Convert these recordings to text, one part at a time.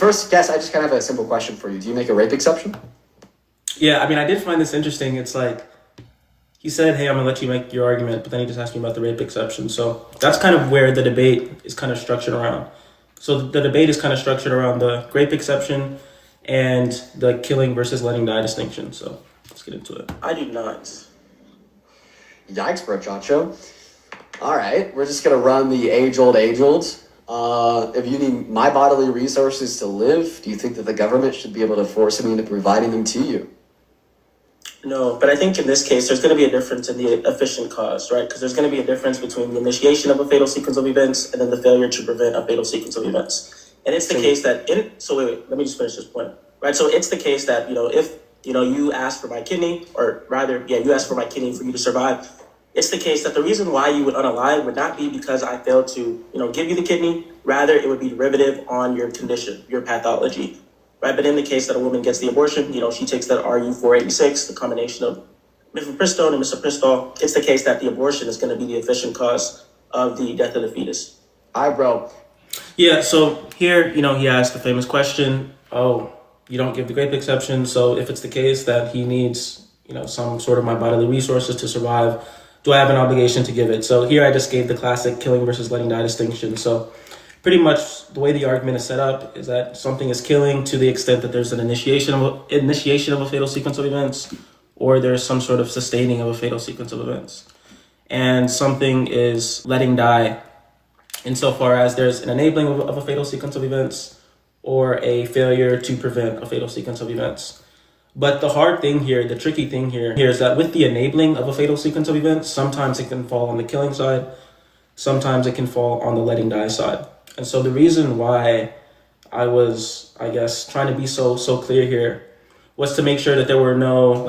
First, guess, I just kind of have a simple question for you. Do you make a rape exception? Yeah, I mean, I did find this interesting. It's like, he said, hey, I'm going to let you make your argument, but then he just asked me about the rape exception. So that's kind of where the debate is kind of structured around. So the debate is kind of structured around the rape exception and the killing versus letting die distinction. So let's get into it. I do not. Yikes, bro, Chacho. All right, we're just going to run the age-old. If you need my bodily resources to live, do you think that the government should be able to force me into providing them to you? No, but I think in this case, there's going to be a difference in the efficient cause, right? Because there's going to be a difference between the initiation of a fatal sequence of events and then the failure to prevent a fatal sequence of events. And it's the case that, let me just finish this point, right? So it's the case that, if, you ask for my kidney, or rather, you ask for my kidney for you to survive. It's the case that the reason why you would unalive would not be because I failed to, give you the kidney. Rather, it would be derivative on your condition, your pathology. Right, but in the case that a woman gets the abortion, she takes that RU486, the combination of mifepristone and misoprostol. It's the case that the abortion is going to be the efficient cause of the death of the fetus. All right, bro. Yeah, so here, he asked the famous question, oh, you don't give the rape exception, so if it's the case that he needs, some sort of my bodily resources to survive, do I have an obligation to give it? So here I just gave the classic killing versus letting die distinction. So pretty much the way the argument is set up is that something is killing to the extent that there's an initiation of a fatal sequence of events, or there's some sort of sustaining of a fatal sequence of events. And something is letting die insofar as there's an enabling of a fatal sequence of events or a failure to prevent a fatal sequence of events. But the hard thing here, the tricky thing here is that with the enabling of a fatal sequence of events, sometimes it can fall on the killing side, sometimes it can fall on the letting die side. And so the reason why I was, trying to be so clear here was to make sure that there were no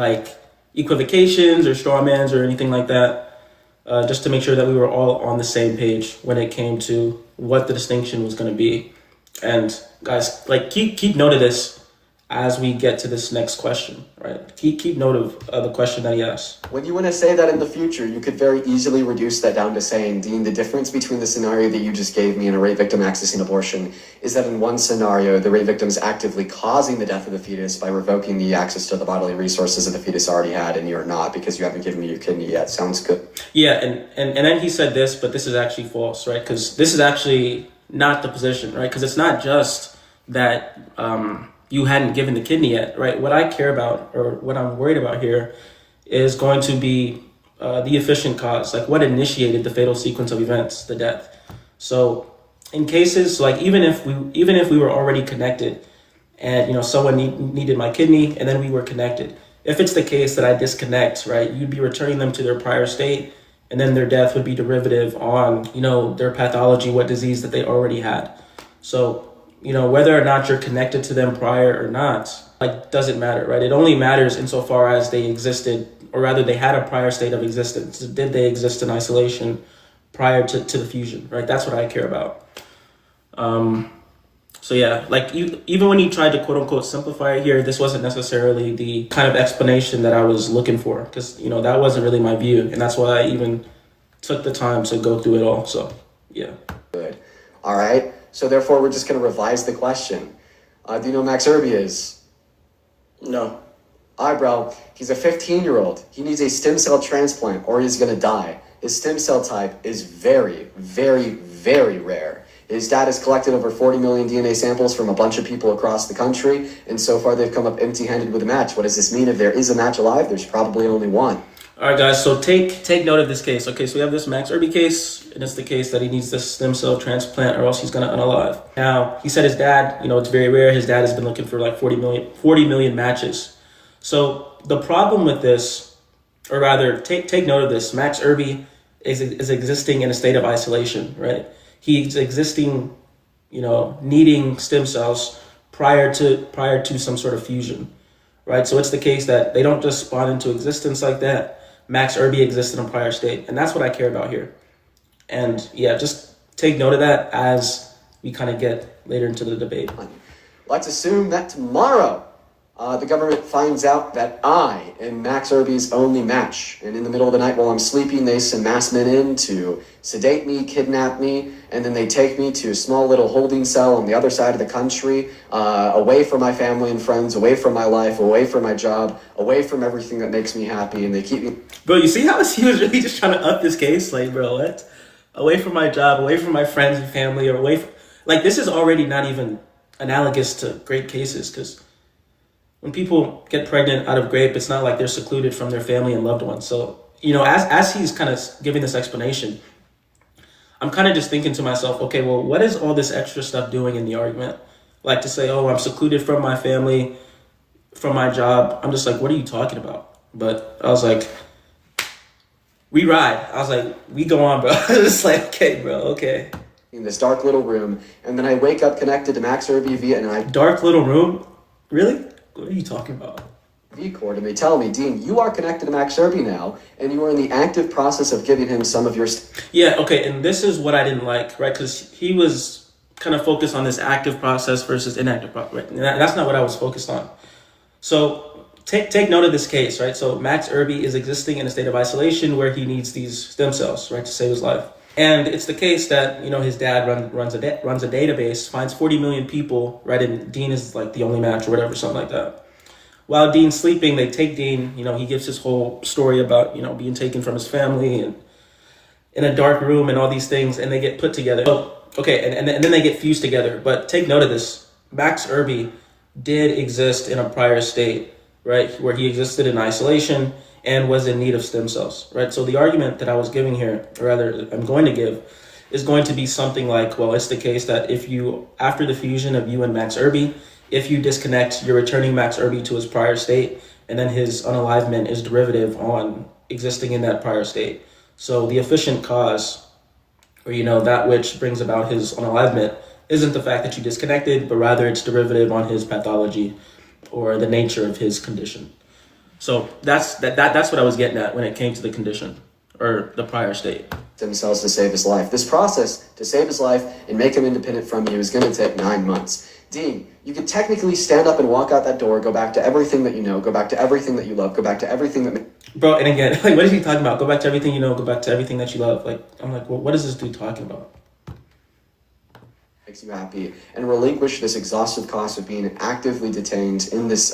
equivocations or straw mans or anything like that, just to make sure that we were all on the same page when it came to what the distinction was going to be. And guys, keep note of this as we get to this next question, right? Keep note of the question that he asked. When you want to say that in the future, you could very easily reduce that down to saying, Dean, the difference between the scenario that you just gave me and a rape victim accessing abortion is that in one scenario, the rape victim is actively causing the death of the fetus by revoking the access to the bodily resources that the fetus already had, and you're not because you haven't given me your kidney yet. Sounds good. Yeah, and then he said this, but this is actually false, right? Because this is actually not the position, right? Because it's not just that you hadn't given the kidney yet, right? What I care about, or what I'm worried about here, is going to be the efficient cause, what initiated the fatal sequence of events, the death. So in cases even if we were already connected, and someone needed my kidney, and then we were connected, if it's the case that I disconnect, right, you'd be returning them to their prior state, and then their death would be derivative on their pathology, what disease that they already had. So whether or not you're connected to them prior or not, doesn't matter, right? It only matters insofar as they existed, or rather they had a prior state of existence. Did they exist in isolation prior to the fusion, right? That's what I care about. So yeah, even when you tried to quote unquote simplify it here, this wasn't necessarily the kind of explanation that I was looking for, because, that wasn't really my view. And that's why I even took the time to go through it all. So yeah. Good. All right. So therefore, we're just going to revise the question. Do you know who Max Herby is? No. All right, bro. He's a 15-year-old. He needs a stem cell transplant or he's going to die. His stem cell type is very, very, very rare. His dad has collected over 40 million DNA samples from a bunch of people across the country, and so far they've come up empty-handed with a match. What does this mean? If there is a match alive, there's probably only one. All right, guys, so take note of this case. Okay, so we have this Max Herby case, and it's the case that he needs this stem cell transplant or else he's going to unalive. Now, he said his dad, it's very rare. His dad has been looking for 40 million matches. So the problem with this, or rather, take note of this, Max Herby is existing in a state of isolation, right? He's existing, needing stem cells prior to some sort of fusion, right? So it's the case that they don't just spawn into existence like that. Max Herby exists in a prior state, and that's what I care about here. And yeah, just take note of that as we kind of get later into the debate. Let's assume that tomorrow the government finds out that I am Max Herby's only match. And in the middle of the night while I'm sleeping, they send masked men in to sedate me, kidnap me, and then they take me to a small little holding cell on the other side of the country, away from my family and friends, away from my life, away from my job, away from everything that makes me happy, and they keep me... Bro, you see how he was really just trying to up this case? Like, bro, what? Away from my job, away from my friends and family, or away from... Like, this is already not even analogous to grape cases, because when people get pregnant out of grape, it's not like they're secluded from their family and loved ones. So, you know, as he's kind of giving this explanation, I'm kind of just thinking to myself, okay, well, what is all this extra stuff doing in the argument? Like to say, oh, I'm secluded from my family, from my job. I'm just like, what are you talking about? But I was like, we ride. I was like, we go on, bro. I was just like, okay, bro, okay. In this dark little room, and then I wake up connected to Max Herby via an Dark little room? Really? What are you talking about? IV cord, and they tell me, Dean, you are connected to Max Herby now, and you are in the active process of giving him some of your... Yeah, okay, and this is what I didn't like, right? Because he was kind of focused on this active process versus inactive process, right? And that's not what I was focused on. So take note of this case, right? So Max Herby is existing in a state of isolation where he needs these stem cells, right, to save his life. And it's the case that, you know, his dad runs a database, finds 40 million people, right? And Dean is like the only match or whatever, something like that. While Dean's sleeping, they take Dean, you know, he gives his whole story about, you know, being taken from his family and in a dark room and all these things, and they get put together. So, okay, and then they get fused together. But take note of this. Max Herby did exist in a prior state, right, where he existed in isolation and was in need of stem cells, right? So the argument that I was giving here, or rather I'm going to give, is going to be something like, well, it's the case that if you, after the fusion of you and Max Herby, if you disconnect, you're returning Max Herby to his prior state, and then his unalivement is derivative on existing in that prior state. So the efficient cause, or, you know, that which brings about his unalivement, isn't the fact that you disconnected, but rather it's derivative on his pathology or the nature of his condition. So that's what I was getting at when it came to the condition or the prior state. Themselves to save his life. This process to save his life and make him independent from you is going to take 9 months. Dean, you could technically stand up and walk out that door, go back to everything that you know, go back to everything that you love, go back to everything that... Bro, and again, like, what is he talking about? Go back to everything you know, go back to everything that you love. Like, I'm like, well, what is this dude talking about? Makes you happy, and relinquish this exhaustive cost of being actively detained in this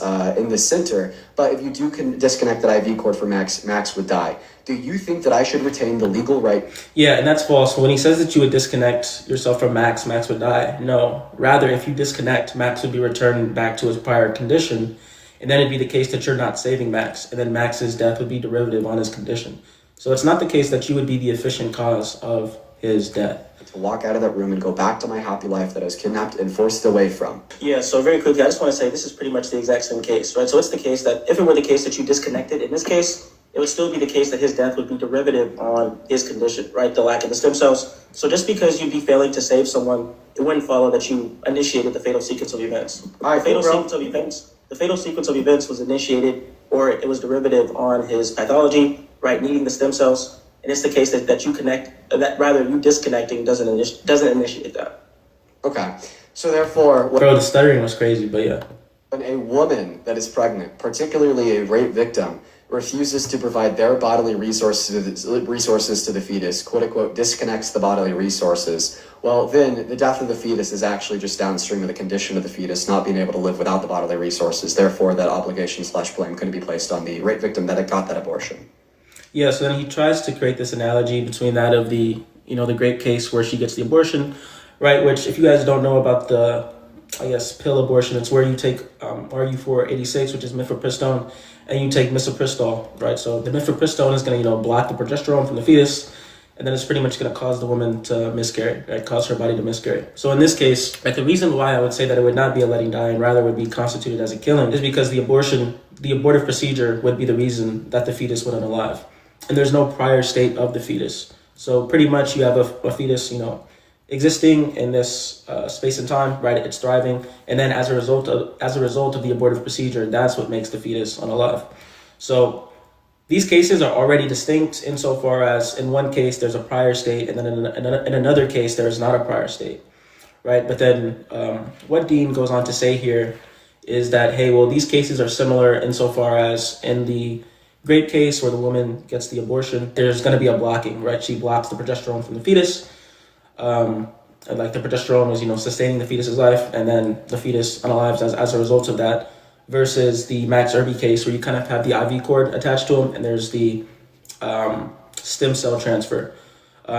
center. But if you do disconnect that IV cord from Max would die. Do you think that I should retain the legal right? Yeah, and that's false. When he says that you would disconnect yourself from Max would die. No, rather, if you disconnect, Max would be returned back to his prior condition, and then it'd be the case that you're not saving Max, and then Max's death would be derivative on his condition. So it's not the case that you would be the efficient cause of his death. To walk out of that room and go back to my happy life that I was kidnapped and forced away from. Yeah, so very quickly, I just want to say this is pretty much the exact same case, right? So it's the case that if it were the case that you disconnected, in this case, it would still be the case that his death would be derivative on his condition, right? The lack of the stem cells. So just because you'd be failing to save someone, it wouldn't follow that you initiated the fatal sequence of events. All right, The fatal sequence of events was initiated, or it was derivative on his pathology, right? Needing the stem cells. And it's the case that you connect, that rather you disconnecting doesn't initiate that. Okay, so therefore... Bro, the stuttering was crazy, but yeah. When a woman that is pregnant, particularly a rape victim, refuses to provide their bodily resources to the fetus, quote unquote, disconnects the bodily resources, well, then the death of the fetus is actually just downstream of the condition of the fetus not being able to live without the bodily resources. Therefore, that obligation/blame couldn't be placed on the rape victim that had got that abortion. Yeah, so then he tries to create this analogy between that of the, you know, the grape case where she gets the abortion, right? Which, if you guys don't know about the, I guess, pill abortion, it's where you take RU486, which is mifepristone, and you take misoprostol, right? So the mifepristone is going to, you know, block the progesterone from the fetus, and then it's pretty much going to cause the woman to miscarry, right? Cause her body to miscarry. So in this case, right, the reason why I would say that it would not be a letting die and rather would be constituted as a killing is because the abortive procedure would be the reason that the fetus went unalive. And there's no prior state of the fetus. So pretty much you have a fetus, you know, existing in this space and time, right? It's thriving. And then as a result of the abortive procedure, that's what makes the fetus unalive. So these cases are already distinct insofar as in one case, there's a prior state, and then in another case, there's not a prior state, right? But then what Dean goes on to say here is that, hey, well, these cases are similar insofar as in the grape case where the woman gets the abortion, there's going to be a blocking, right? She blocks the progesterone from the fetus. And like the progesterone is, sustaining the fetus's life, and then the fetus unalives as a result of that, versus the Max Herby case where you kind of have the IV cord attached to him and there's the stem cell transfer.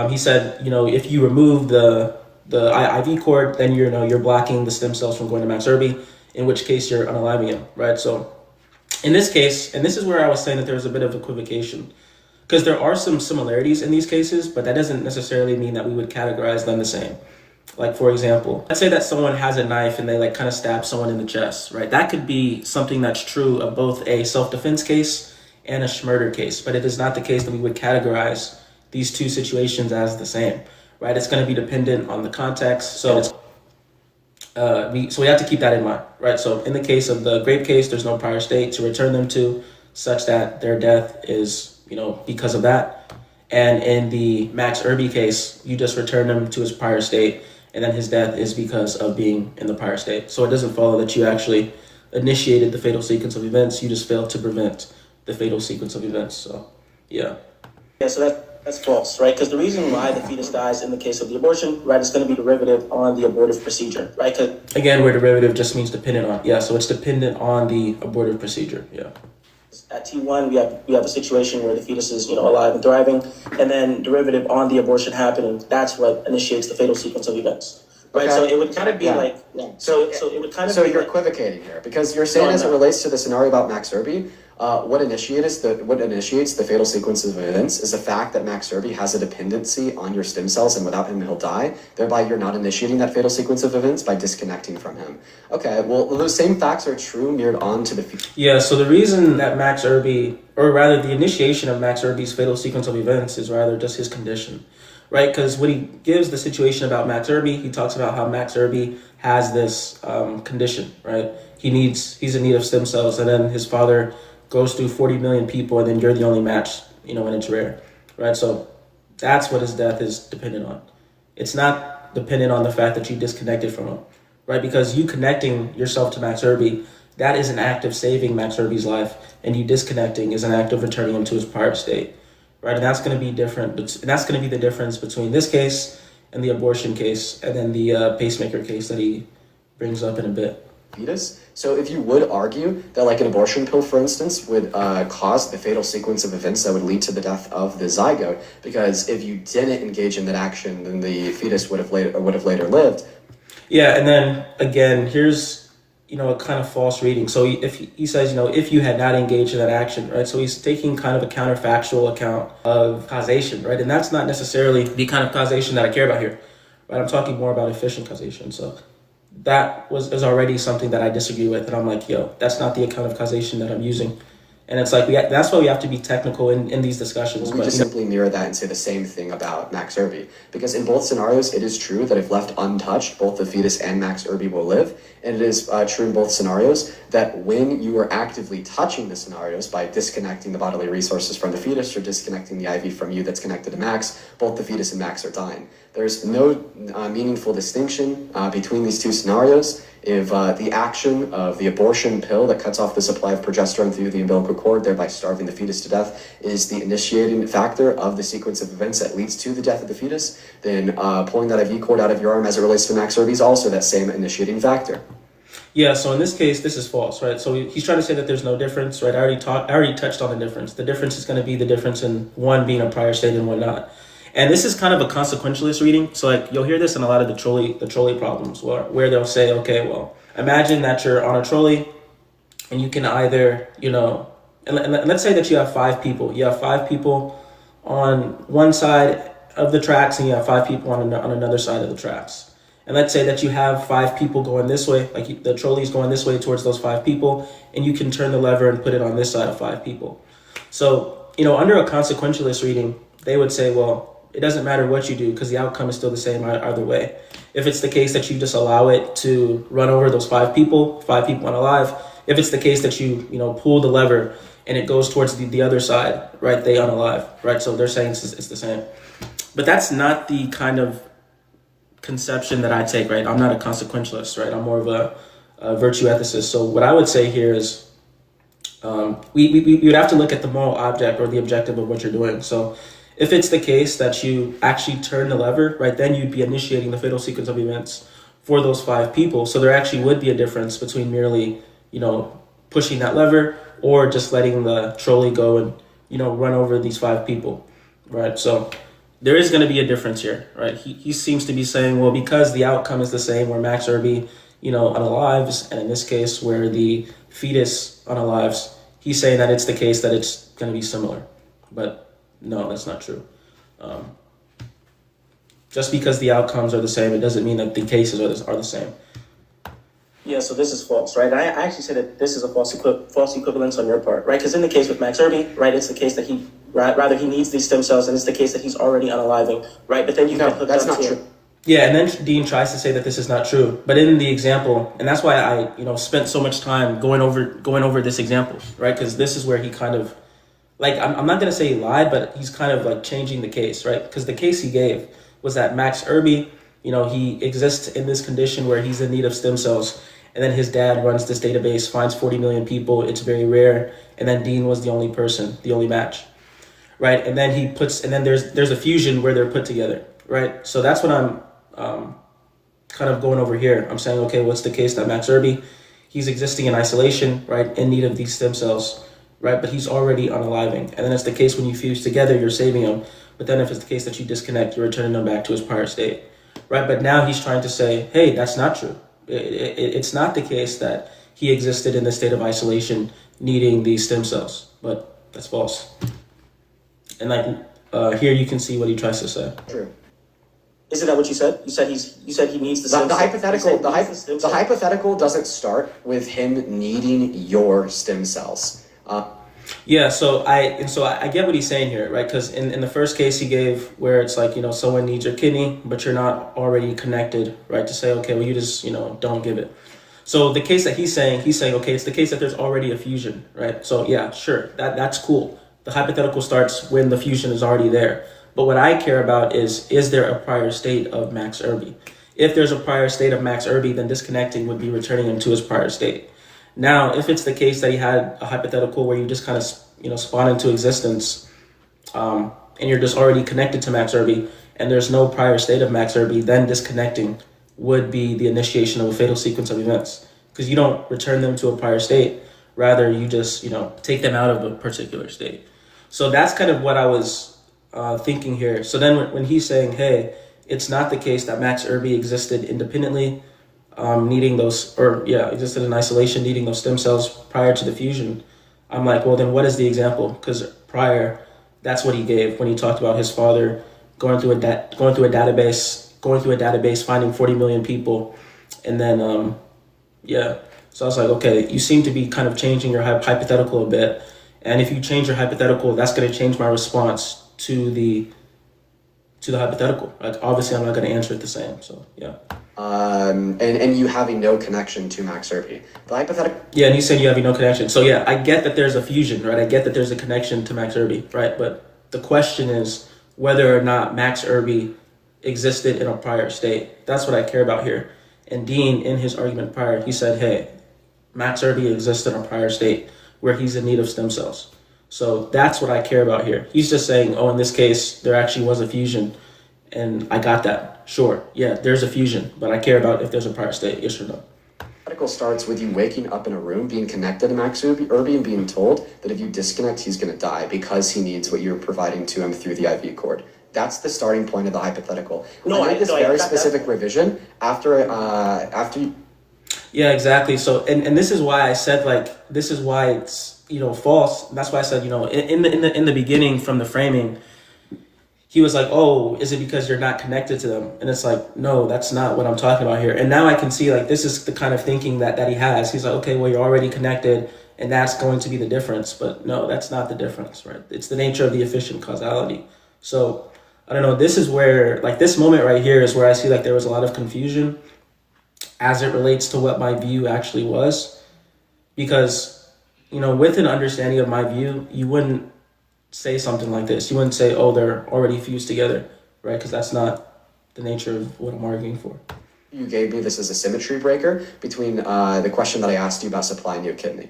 He said, if you remove the IV cord, then you're blocking the stem cells from going to Max Herby, in which case you're unaliving him, right? So in this case, and this is where I was saying that there was a bit of equivocation, because there are some similarities in these cases, but that doesn't necessarily mean that we would categorize them the same. Like, for example, let's say that someone has a knife and they kind of stab someone in the chest, right? That could be something that's true of both a self-defense case and a murder case, but it is not the case that we would categorize these two situations as the same, right? It's going to be dependent on the context. So we have to keep that in mind, right? So in the case of the grape case, there's no prior state to return them to, such that their death is, because of that. And in the Max Herby case, you just return him to his prior state, and then his death is because of being in the prior state. So it doesn't follow that you actually initiated the fatal sequence of events. You just failed to prevent the fatal sequence of events. So, yeah. Yeah, so that's false, right? Because the reason why the fetus dies in the case of the abortion, right, is going to be derivative on the abortive procedure, right? Again, where derivative just means dependent on. Yeah, so it's dependent on the abortive procedure, yeah. At T1, we have a situation where the fetus is, alive and thriving, and then derivative on the abortion happening, that's what initiates the fatal sequence of events. Right, Okay. so it would kind of be So it would kind of. So be you're like, equivocating here because you're saying as it relates to the scenario about Max Herby, what initiates the fatal sequence of events is the fact that Max Herby has a dependency on your stem cells, and without him he'll die. Thereby, you're not initiating that fatal sequence of events by disconnecting from him. Okay, well those same facts are true mirrored on to the future. Yeah. So the reason that Max Herby, or rather the initiation of Max Herby's fatal sequence of events, is rather just his condition. Right, because when he gives the situation about Max Herby, he talks about how Max Herby has this condition, right? He's in need of stem cells, and then his father goes through 40 million people, and then you're the only match, and it's rare, right? So that's what his death is dependent on. It's not dependent on the fact that you disconnected from him, right? Because you connecting yourself to Max Herby, that is an act of saving Max Herby's life, and you disconnecting is an act of returning him to his prior state. Right, and that's going to be different. And that's going to be the difference between this case and the abortion case, and then the pacemaker case that he brings up in a bit. Fetus. So if you would argue that like an abortion pill, for instance, would cause the fatal sequence of events that would lead to the death of the zygote, because if you didn't engage in that action, then the fetus would have later lived. Yeah, and then again, here's a kind of false reading. So if he says, if you had not engaged in that action, right? So he's taking kind of a counterfactual account of causation, right? And that's not necessarily the kind of causation that I care about here, right? I'm talking more about efficient causation. So that is already something that I disagree with, and I'm like, that's not the account of causation that I'm using. And it's like, that's why we have to be technical in these discussions. We just simply mirror that and say the same thing about Max Herby. Because in both scenarios, it is true that if left untouched, both the fetus and Max Herby will live. And it is true in both scenarios that when you are actively touching the scenarios by disconnecting the bodily resources from the fetus or disconnecting the IV from you that's connected to Max, both the fetus and Max are dying. There's no meaningful distinction between these two scenarios. If the action of the abortion pill that cuts off the supply of progesterone through the umbilical cord, thereby starving the fetus to death, is the initiating factor of the sequence of events that leads to the death of the fetus, then pulling that IV cord out of your arm as it relates to Max Herby is also that same initiating factor. Yeah, so in this case, this is false, right? So he's trying to say that there's no difference, right? I already touched on the difference. The difference is going to be the difference in one being a prior state and one not. And this is kind of a consequentialist reading. So like you'll hear this in a lot of the trolley problems where they'll say, okay, well, imagine that you're on a trolley and you can either, and let's say that you have 5 people. You have 5 people on one side of the tracks and you have 5 people on another side of the tracks. And let's say that you have 5 people going this way, like the trolley's going this way towards those 5 people, and you can turn the lever and put it on this side of 5 people. So, under a consequentialist reading, they would say, well, it doesn't matter what you do because the outcome is still the same either way. If it's the case that you just allow it to run over those 5 people unalive, if it's the case that you pull the lever and it goes towards the other side, right, they unalive, right? So they're saying it's the same. But that's not the kind of conception that I take, right? I'm not a consequentialist, right? I'm more of virtue ethicist. So what I would say here is we would have to look at the moral object or the objective of what you're doing. So if it's the case that you actually turn the lever, right, then you'd be initiating the fatal sequence of events for those 5 people. So there actually would be a difference between merely, pushing that lever or just letting the trolley go and, run over these 5 people, right? So there is going to be a difference here, right? He seems to be saying, well, because the outcome is the same where Max Herby, unalives, and in this case where the fetus unalives, he's saying that it's the case that it's going to be similar. But no, that's not true. Just because the outcomes are the same, it doesn't mean that the cases are the same. Yeah, so this is false, right? I actually say that this is a false equivalence on your part, right? Because in the case with Max Herby, right, it's the case that he needs these stem cells, and it's the case that he's already unaliving, right? But then you've been hooked that's up not to true. Yeah, and then Dean tries to say that this is not true, but in the example, and that's why I spent so much time going over this example, right? Because this is where he kind of, like, I'm not gonna say he lied, but he's kind of like changing the case, right? Because the case he gave was that Max Herby, he exists in this condition where he's in need of stem cells, and then his dad runs this database, finds 40 million people, it's very rare, and then Dean was the only person, the only match, right? And then there's a fusion where they're put together, right? So that's what I'm kind of going over here. I'm saying, okay, what's the case that Max Herby, he's existing in isolation, right, in need of these stem cells, right, but he's already unaliving. And then it's the case when you fuse together, you're saving him. But then if it's the case that you disconnect, you're returning him back to his prior state, right? But now he's trying to say, hey, that's not true. It's not the case that he existed in the state of isolation needing these stem cells, but that's false. And here you can see what he tries to say. True. Isn't that what you said? You said he needs the The hypothetical doesn't start with him needing your stem cells. Yeah, so I get what he's saying here, right? Because in the first case he gave, where it's like, someone needs your kidney, but you're not already connected, right? To say, okay, well, you just, don't give it. So the case that he's saying, okay, it's the case that there's already a fusion, right? So yeah, sure, that's cool. The hypothetical starts when the fusion is already there. But what I care about is there a prior state of Max Herby? If there's a prior state of Max Herby, then disconnecting would be returning him to his prior state. Now, if it's the case that he had a hypothetical where you just kind of spawn into existence, and you're just already connected to Max Herby, and there's no prior state of Max Herby, then disconnecting would be the initiation of a fatal sequence of events, because you don't return them to a prior state. Rather, you just take them out of a particular state. So that's kind of what I was thinking here. So then when he's saying, hey, it's not the case that Max Herby existed independently, existed in isolation, needing those stem cells prior to the fusion. I'm like, well, then what is the example? Because prior, that's what he gave when he talked about his father going through a database, finding 40 million people, and then So I was like, okay, you seem to be kind of changing your hypothetical a bit, and if you change your hypothetical, that's going to change my response to the hypothetical. Like, obviously, I'm not going to answer it the same. So yeah. And you having no connection to Max Herby. The hypothetical. Yeah, and you said you have no connection. So yeah, I get that there's a fusion, right? I get that there's a connection to Max Herby, right? But the question is whether or not Max Herby existed in a prior state. That's what I care about here. And Dean, in his argument prior, he said, hey, Max Herby exists in a prior state where he's in need of stem cells. So that's what I care about here. He's just saying, oh, in this case, there actually was a fusion. And I got that. Sure. Yeah, there's a fusion. But I care about if there's a prior state, yes or no. Hypothetical starts with you waking up in a room, being connected to Max Herby, and being told that if you disconnect, he's going to die because he needs what you're providing to him through the IV cord. That's the starting point of the hypothetical. I made this very specific revision after you. Yeah, exactly. So, and this is why I said, like, this is why it's, false. That's why I said, in the beginning, from the framing, he was like, oh, is it because you're not connected to them? And it's like, no, that's not what I'm talking about here. And now I can see, like, this is the kind of thinking that he has. He's like, okay, well, you're already connected, and that's going to be the difference. But no, that's not the difference, right? It's the nature of the efficient causality. So, I don't know, this is where, like, this moment right here is where I see, like, there was a lot of confusion as it relates to what my view actually was. Because, with an understanding of my view, you wouldn't say something like this. You wouldn't say, oh, they're already fused together, right? Because that's not the nature of what I'm arguing for. You gave me this as a symmetry breaker between the question that I asked you about supplying you a kidney.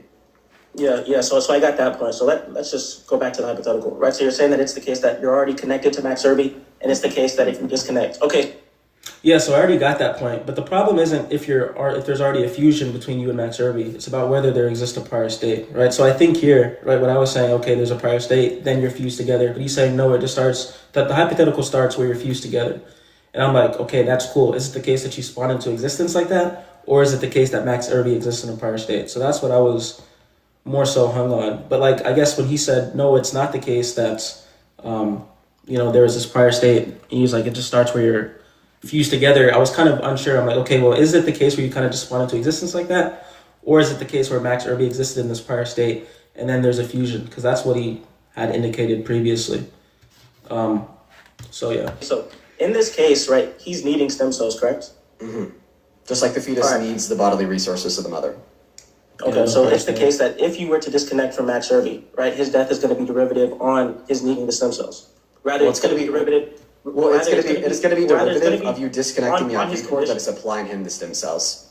Yeah. So I got that point. So let's just go back to the hypothetical, right? So you're saying that it's the case that you're already connected to Max Herby, and it's the case that if you disconnect. Okay. Yeah, so I already got that point. But the problem isn't if there's already a fusion between you and Max Herby. It's about whether there exists a prior state, right? So I think here, right, when I was saying, okay, there's a prior state, then you're fused together. But he's saying, no, it just starts, that the hypothetical starts where you're fused together. And I'm like, okay, that's cool. Is it the case that you spawn into existence like that? Or is it the case that Max Herby exists in a prior state? So that's what I was more so hung on. But like, I guess when he said, no, it's not the case that, there is this prior state, he was like, it just starts where you're fused together. I was kind of unsure. I'm like, okay, well, is it the case where you kind of just spawn into existence like that? Or is it the case where Max Herby existed in this prior state and then there's a fusion? Because that's what he had indicated previously. So yeah. So in this case, right, he's needing stem cells, correct? Mm-hmm. Just like the fetus needs the bodily resources of the mother. Okay, so it's the case that if you were to disconnect from Max Herby, right, his death is going to be derivative on his needing the stem cells. Rather, it's going to be derivative. Well, it's going to be derivative of you disconnecting the IV cord that is supplying him the stem cells.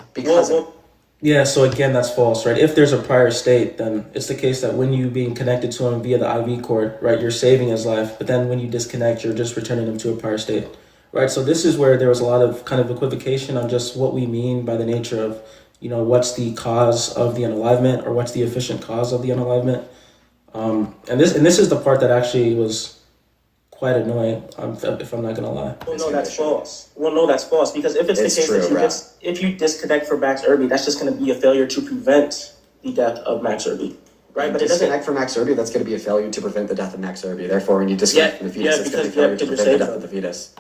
Yeah, so again, that's false, right? If there's a prior state, then it's the case that when you being connected to him via the IV cord, right, you're saving his life. But then when you disconnect, you're just returning him to a prior state, right? So this is where there was a lot of kind of equivocation on just what we mean by the nature of, what's the cause of the unalivement or what's the efficient cause of the unalivement. And this is the part that actually was quite annoying, if I'm not gonna lie. Well, no, that's false. Because if it's the case that if you disconnect from Max Herby, that's just going to be a failure to prevent the death of Max Herby, right? But disconnect from Max Herby, that's going to be a failure to prevent the death of Max Herby. Therefore, when you disconnect from the fetus, it's going to be a failure to prevent the death of the fetus.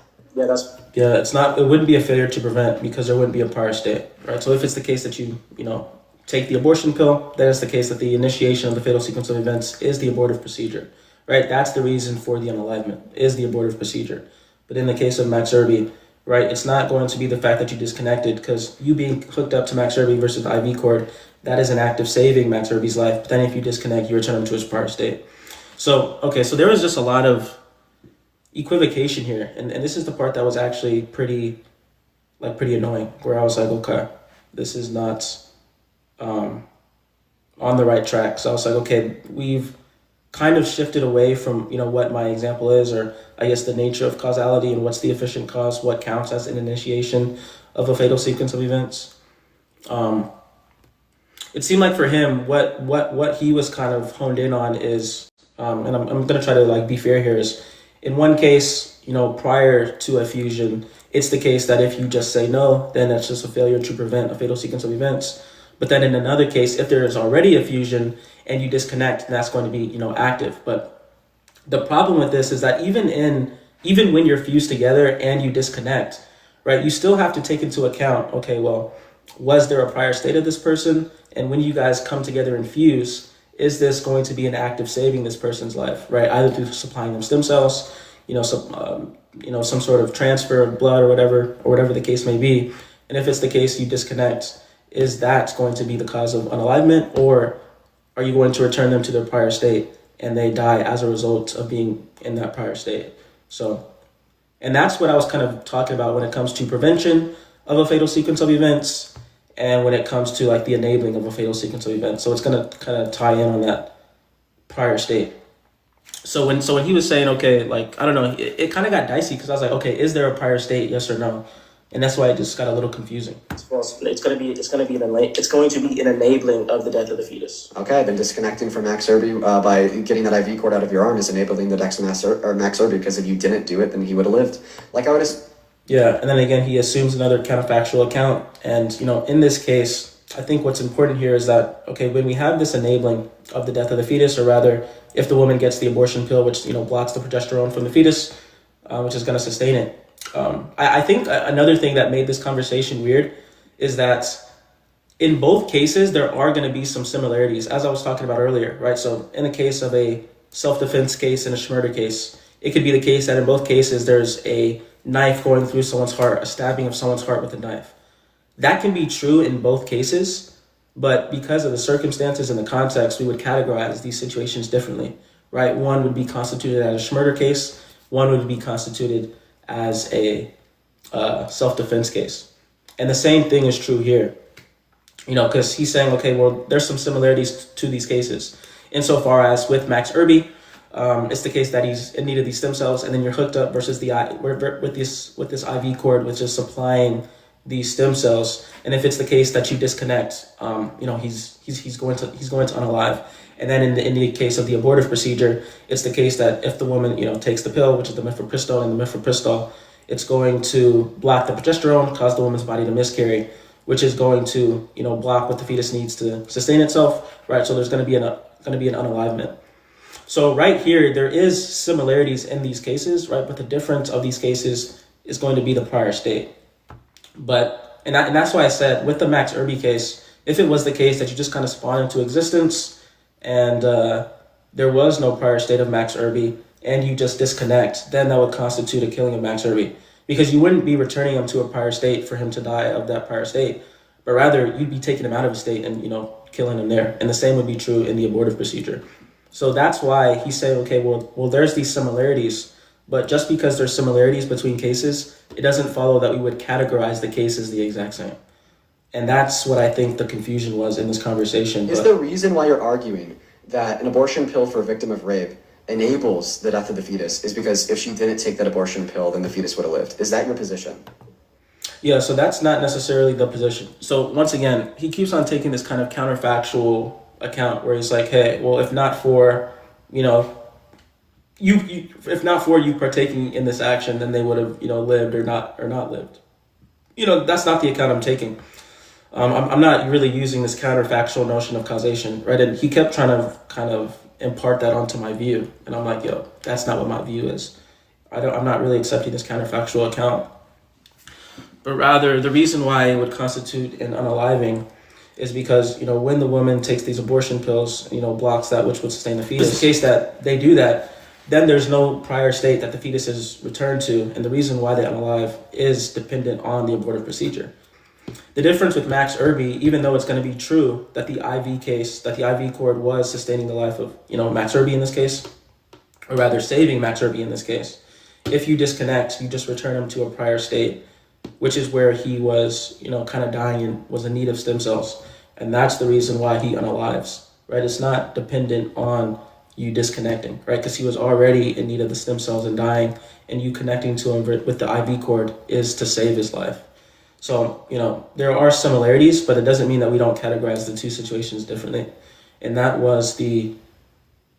It's not. It wouldn't be a failure to prevent because there wouldn't be a prior state, right? So if it's the case that you take the abortion pill, then it's the case that the initiation of the fatal sequence of events is the abortive procedure. Right, that's the reason for the unalivement, is the abortive procedure. But in the case of Max Herby, right, it's not going to be the fact that you disconnected, because you being hooked up to Max Herby versus the IV cord, that is an act of saving Max Herby's life. But then if you disconnect, you return him to his prior state. So there was just a lot of equivocation here. And this is the part that was actually pretty annoying, where I was like, okay, this is not on the right track. So I was like, okay, we've kind of shifted away from what my example is, or I guess the nature of causality and what's the efficient cause, what counts as an initiation of a fatal sequence of events. It seemed like for him what he was kind of honed in on is and I'm gonna try to be fair here, is in one case, prior to a fusion, it's the case that if you just say no, then that's just a failure to prevent a fatal sequence of events. But then in another case, if there is already a fusion and you disconnect, that's going to be, active. But the problem with this is that even when you're fused together and you disconnect, right, you still have to take into account, okay, well, was there a prior state of this person? And when you guys come together and fuse, is this going to be an act of saving this person's life, right? Either through supplying them stem cells, some sort of transfer of blood or whatever the case may be. And if it's the case you disconnect, is that going to be the cause of unalivement, or are you going to return them to their prior state and they die as a result of being in that prior state? So, and that's what I was kind of talking about when it comes to prevention of a fatal sequence of events and when it comes to the enabling of a fatal sequence of events. So it's going to kind of tie in on that prior state. So when he was saying, okay, I don't know, it kind of got dicey because I was like, okay, is there a prior state? Yes or no? And that's why it just got a little confusing. It's false. It's going to be an enabling of the death of the fetus. Okay, then disconnecting from Max Herby by getting that IV cord out of your arm is enabling the death of Max Herby, because if you didn't do it, then he would have lived. Yeah, and then again, he assumes another counterfactual account. And, in this case, I think what's important here is that, okay, when we have this enabling of the death of the fetus, or rather, if the woman gets the abortion pill, which, blocks the progesterone from the fetus, which is going to sustain it. I think another thing that made this conversation weird is that in both cases, there are going to be some similarities, as I was talking about earlier, right? So in the case of a self-defense case and a murder case, it could be the case that in both cases, there's a knife going through someone's heart, a stabbing of someone's heart with a knife. That can be true in both cases, but because of the circumstances and the context, we would categorize these situations differently, right? One would be constituted as a murder case. One would be constituted as a self-defense case. And the same thing is true here, because he's saying, okay, well, there's some similarities to these cases. Insofar as with Max Herby, it's the case that he's in need of these stem cells, and then you're hooked up versus with this IV cord, which is supplying these stem cells. And if it's the case that you disconnect, he's going to unalive. And then in the case of the abortive procedure, it's the case that if the woman takes the pill, which is the mifepristone, and the mifepristone, it's going to block the progesterone, cause the woman's body to miscarry, which is going to block what the fetus needs to sustain itself, right? So there's going to be an unalivement. So right here, there is similarities in these cases, right? But the difference of these cases is going to be the prior state. And that's why I said with the Max Herby case, if it was the case that you just kind of spawn into existence and there was no prior state of Max Herby and you just disconnect, then that would constitute a killing of Max Herby, because you wouldn't be returning him to a prior state for him to die of that prior state, but rather you'd be taking him out of his state and killing him there. And the same would be true in the abortive procedure. So that's why he's saying, okay, well, there's these similarities, but just because there's similarities between cases, it doesn't follow that we would categorize the cases the exact same. And that's what I think the confusion was in this conversation. Is the reason why you're arguing that an abortion pill for a victim of rape enables the death of the fetus is because if she didn't take that abortion pill, then the fetus would have lived? Is that your position? Yeah, so that's not necessarily the position. So once again, he keeps on taking this kind of counterfactual account where he's like, hey, well, if not for, if not for you partaking in this action, then they would have, lived or not lived. That's not the account I'm taking. I'm not really using this counterfactual notion of causation, right? And he kept trying to kind of impart that onto my view. And I'm like, that's not what my view is. I'm not really accepting this counterfactual account. But rather, the reason why it would constitute an unaliving is because, when the woman takes these abortion pills, blocks that which would sustain the fetus. In the case that they do that, then there's no prior state that the fetus is returned to. And the reason why they unalive is dependent on the abortive procedure. The difference with Max Herby, even though it's going to be true that the IV cord was sustaining the life of, Max Herby in this case, or rather saving Max Herby in this case, if you disconnect, you just return him to a prior state, which is where he was, kind of dying and was in need of stem cells. And that's the reason why he unalives, right? It's not dependent on you disconnecting, right? Because he was already in need of the stem cells and dying, and you connecting to him with the IV cord is to save his life. So, there are similarities, but it doesn't mean that we don't categorize the two situations differently. And that was the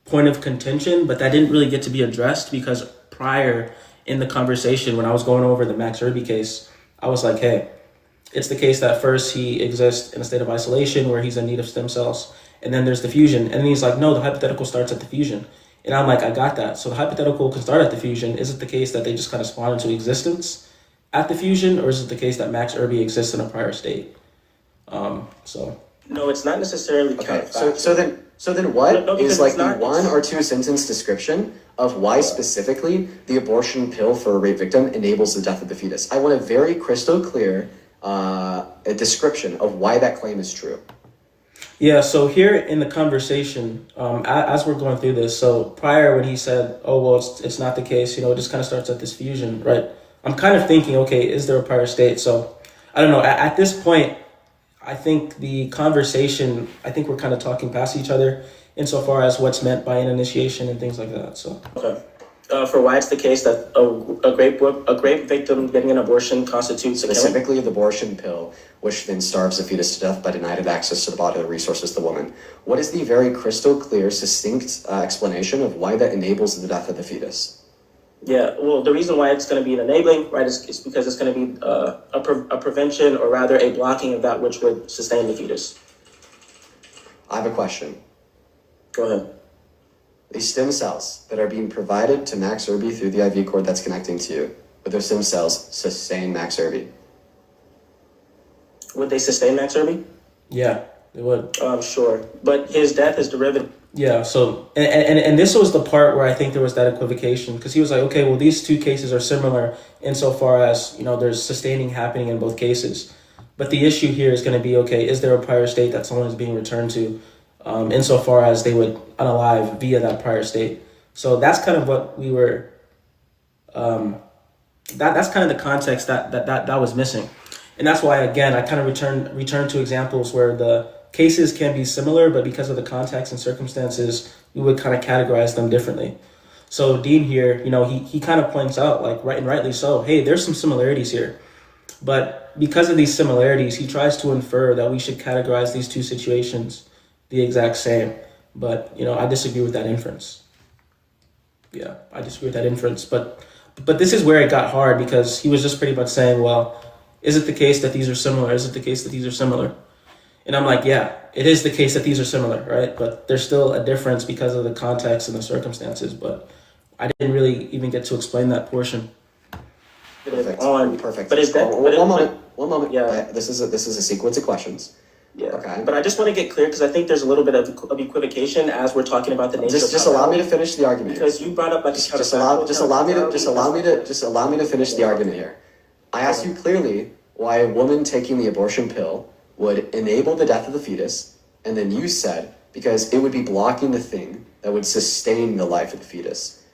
point of contention, but that didn't really get to be addressed because prior in the conversation, when I was going over the Max Herby case, I was like, hey, it's the case that first he exists in a state of isolation where he's in need of stem cells, and then there's the fusion. And then he's like, no, the hypothetical starts at the fusion. And I'm like, I got that. So the hypothetical can start at the fusion. Is it the case that they just kind of spawn into existence at the fusion, or is it the case that Max Herby exists in a prior state? No, it's not necessarily Okay, counterfactual. so then what No, is because like it's the not- 1 or 2 sentence description of why specifically the abortion pill for a rape victim enables the death of the fetus? I want a very crystal clear a description of why that claim is true. Yeah, so here in the conversation, as we're going through this, so prior when he said, oh, well, it's not the case, it just kind of starts at this fusion, right? I'm kind of thinking, okay, is there a prior state? So I don't know. At this point, I think the conversation, we're kind of talking past each other insofar as what's meant by an initiation and things like that. So Okay. For why it's the case that a rape victim getting an abortion constitutes a killing? Specifically the abortion pill, which then starves the fetus to death by denying it access to the bodily resources of the woman. What is the very crystal clear, succinct explanation of why that enables the death of the fetus? Yeah, well, the reason why it's going to be an enabling, right, is because it's going to be a prevention, or rather a blocking of that which would sustain the fetus. I have a question. Go ahead. These stem cells that are being provided to Max Herby through the IV cord that's connecting to you, would those stem cells sustain Max Herby? Would they sustain Max Herby? yeah, it would. Sure. But his death is derivative. Yeah, so, and this was the part where I think there was that equivocation, because he was like, okay, well, these two cases are similar insofar as, there's sustaining happening in both cases. But the issue here is going to be, okay, is there a prior state that someone is being returned to insofar as they would unalive via that prior state? So that's kind of what we were, that's kind of the context that was missing. And that's why, again, I kind of return to examples where the cases can be similar, but because of the context and circumstances, we would kind of categorize them differently. So Dean here, he kind of points out, like, right and rightly so, hey, there's some similarities here. But because of these similarities, he tries to infer that we should categorize these two situations the exact same. But, I disagree with that inference. Yeah, I disagree with that inference. But this is where it got hard, because he was just pretty much saying, well, is it the case that these are similar? Is it the case that these are similar? And I'm like, yeah, it is the case that these are similar, right? But there's still a difference because of the context and the circumstances. But I didn't really even get to explain that portion. Perfect. Perfect. But is that one moment? Yeah. This is a sequence of questions. Yeah. Okay. But I just want to get clear, because I think there's a little bit of equivocation as we're talking about the nature of Just allow me to finish the argument. Because you brought up like Just allow me to finish the argument here. I asked you clearly why a woman taking the abortion pill would enable the death of the fetus, and then you said because it would be blocking the thing that would sustain the life of the fetus.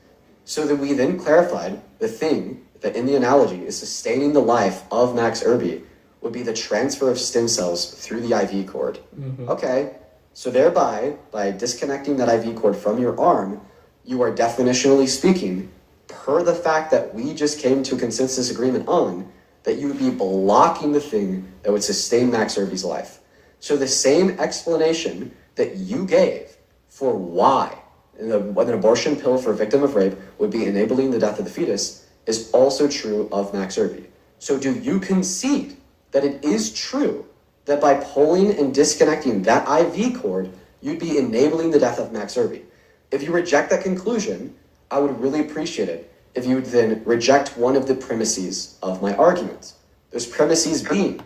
So that we then clarified the thing that in the analogy is sustaining the life of Max Herby would be the transfer of stem cells through the IV cord. Mm-hmm. Okay, so thereby, by disconnecting that IV cord from your arm, you are definitionally speaking, per the fact that we just came to a consensus agreement on, that you would be blocking the thing that would sustain Max Herby's life. So the same explanation that you gave for why an abortion pill for a victim of rape would be enabling the death of the fetus is also true of Max Herby. So do you concede that it is true that by pulling and disconnecting that IV cord, you'd be enabling the death of Max Herby? If you reject that conclusion, I would really appreciate it if you would then reject one of the premises of my argument. Those premises being.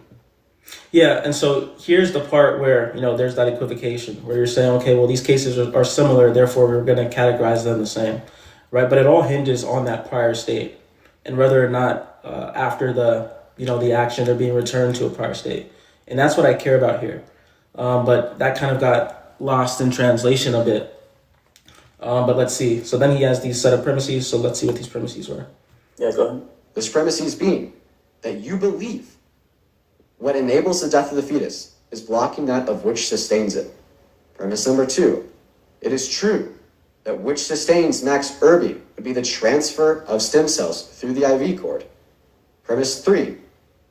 Yeah, and so here's the part where, there's that equivocation, where you're saying, okay, well, these cases are similar, therefore we're going to categorize them the same, right? But it all hinges on that prior state and whether or not after the action they're being returned to a prior state. And that's what I care about here. But that kind of got lost in translation a bit. But let's see. So then he has these set of premises. So let's see what these premises were. Yeah, go ahead. Those premises being that you believe what enables the death of the fetus is blocking that of which sustains it. Premise number 2, it is true that which sustains Max Herby would be the transfer of stem cells through the IV cord. Premise 3,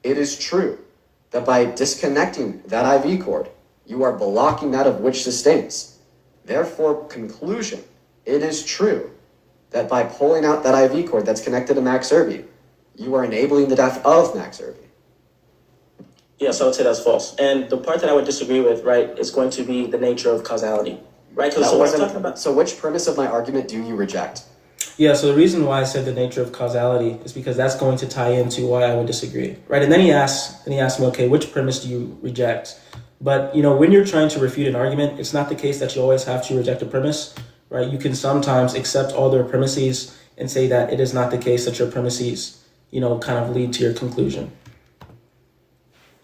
it is true that by disconnecting that IV cord, you are blocking that of which sustains. Therefore, conclusion, it is true that by pulling out that IV cord that's connected to Max Herby, you are enabling the death of Max Herby. Yeah, so I would say that's false. And the part that I would disagree with, right, is going to be the nature of causality, right? So which premise of my argument do you reject? Yeah, so the reason why I said the nature of causality is because that's going to tie into why I would disagree, right? And then he asked me, okay, which premise do you reject? But, when you're trying to refute an argument, it's not the case that you always have to reject a premise, right? You can sometimes accept all their premises and say that it is not the case that your premises, kind of lead to your conclusion.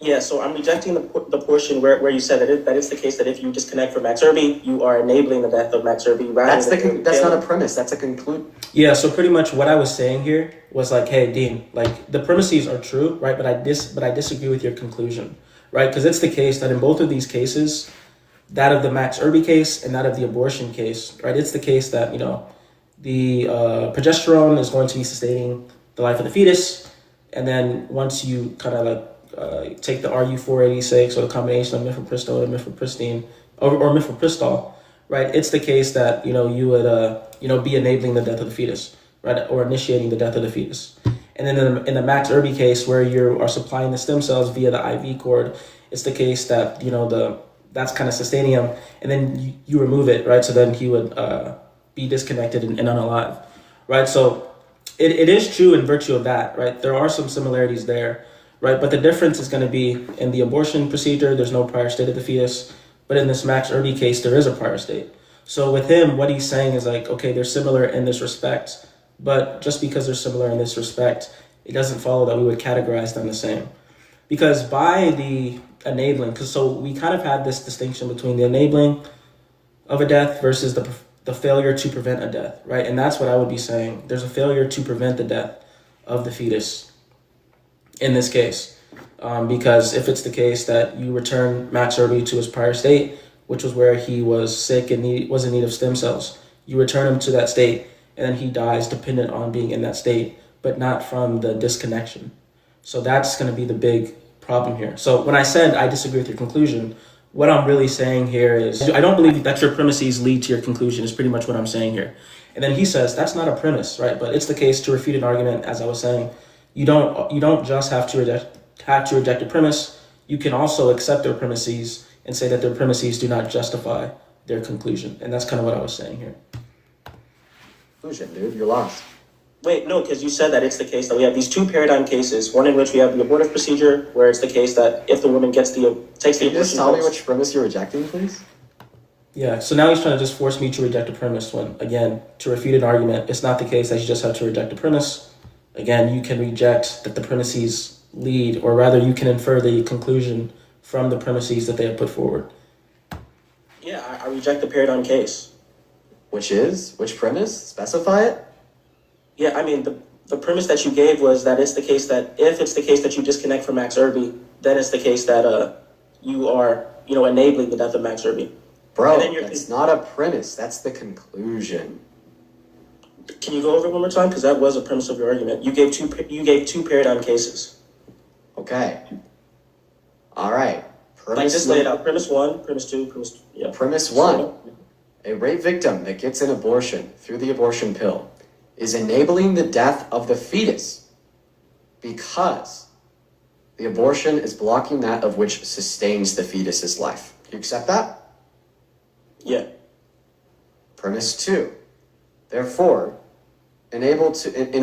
Yeah, so I'm rejecting the portion where you said that it's the case that if you disconnect from Max Herby, you are enabling the death of Max Herby. That's not a premise. That's a conclude. Yeah, so pretty much what I was saying here was like, hey, Dean, like the premises are true, right? But I disagree with your conclusion, right? Because it's the case that in both of these cases, that of the Max Herby case and that of the abortion case, right? It's the case that, the progesterone is going to be sustaining the life of the fetus. And then once you kind of take the RU486 or the combination of mifepristone and mifepristone or mifepristol, right? It's the case that, you would, be enabling the death of the fetus, right? Or initiating the death of the fetus. And then in the Max Herby case where you are supplying the stem cells via the IV cord, it's the case that, that's kind of sustaining him. And then you remove it, right? So then he would be disconnected and unalive, right? So it is true in virtue of that, right? There are some similarities there. Right, but the difference is going to be in the abortion procedure, there's no prior state of the fetus. But in this Max Herby case, there is a prior state. So with him, what he's saying is like, okay, they're similar in this respect. But just because they're similar in this respect, it doesn't follow that we would categorize them the same. Because by the enabling, so we kind of had this distinction between the enabling of a death versus the failure to prevent a death, right? And that's what I would be saying. There's a failure to prevent the death of the fetus in this case. Because if it's the case that you return Max Herby to his prior state, which was where he was sick and was in need of stem cells, you return him to that state, and then he dies dependent on being in that state, but not from the disconnection. So that's going to be the big problem here. So when I said I disagree with your conclusion, what I'm really saying here is I don't believe that your premises lead to your conclusion is pretty much what I'm saying here. And then he says that's not a premise, right? But it's the case to refute an argument, as I was saying. You don't just have to reject a premise. You can also accept their premises and say that their premises do not justify their conclusion. And that's kind of what I was saying here. Conclusion, dude, you're lost. Wait, no, because you said that it's the case that we have these two paradigm cases. One in which we have the abortive procedure, where it's the case that if the woman takes the Can you abortion. just tell me which premise you're rejecting, please? Yeah, so now he's trying to just force me to reject a premise when, again, to refute an argument, it's not the case that you just have to reject a premise. Again, you can reject that the premises lead, or rather you can infer the conclusion from the premises that they have put forward. Yeah, I reject the paradigm case. Which premise? Specify it? Yeah, I mean, the premise that you gave was that it's the case that if it's the case that you disconnect from Max Herby, then it's the case that you are, enabling the death of Max Herby. Bro, that's not a premise. That's the conclusion. Can you go over it one more time? Because that was a premise of your argument. You gave two paradigm cases. Okay. All right. Just lay it out. Premise one, premise two, yeah. Premise one. A rape victim that gets an abortion through the abortion pill is enabling the death of the fetus because the abortion is blocking that of which sustains the fetus's life. Do you accept that? Yeah. Premise two. Therefore, in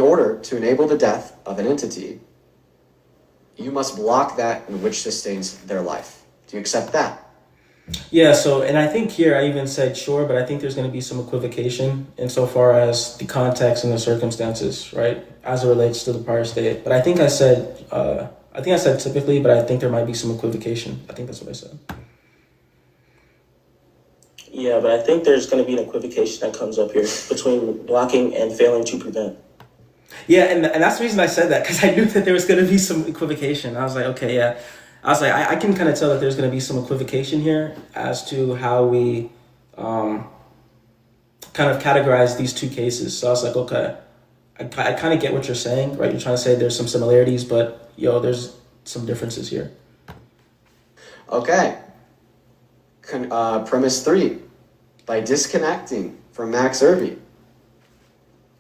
order to enable the death of an entity, you must block that in which sustains their life. Do you accept that? Yeah, so, and I think here I even said sure, but I think there's going to be some equivocation insofar as the context and the circumstances, right, as it relates to the prior state. But I think I said typically, but I think there might be some equivocation. I think that's what I said. Yeah, but I think there's going to be an equivocation that comes up here between blocking and failing to prevent. Yeah, and that's the reason I said that, because I knew that there was going to be some equivocation. I was like, okay, yeah. I was like, I can kind of tell that there's going to be some equivocation here as to how we kind of categorize these two cases. So I was like, okay, I kind of get what you're saying, right? You're trying to say there's some similarities, but there's some differences here. Okay. Premise three. By disconnecting from Max Herby,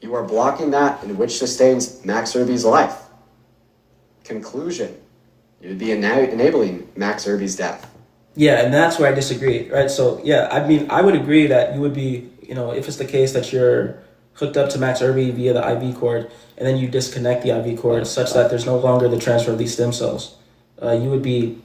you are blocking that in which sustains Max Herby's life. Conclusion. You'd be enabling Max Herby's death. Yeah, and that's where I disagree, right? So, yeah, I mean, I would agree that you would be, if it's the case that you're hooked up to Max Herby via the IV cord, and then you disconnect the IV cord such that there's no longer the transfer of these stem cells, you would be,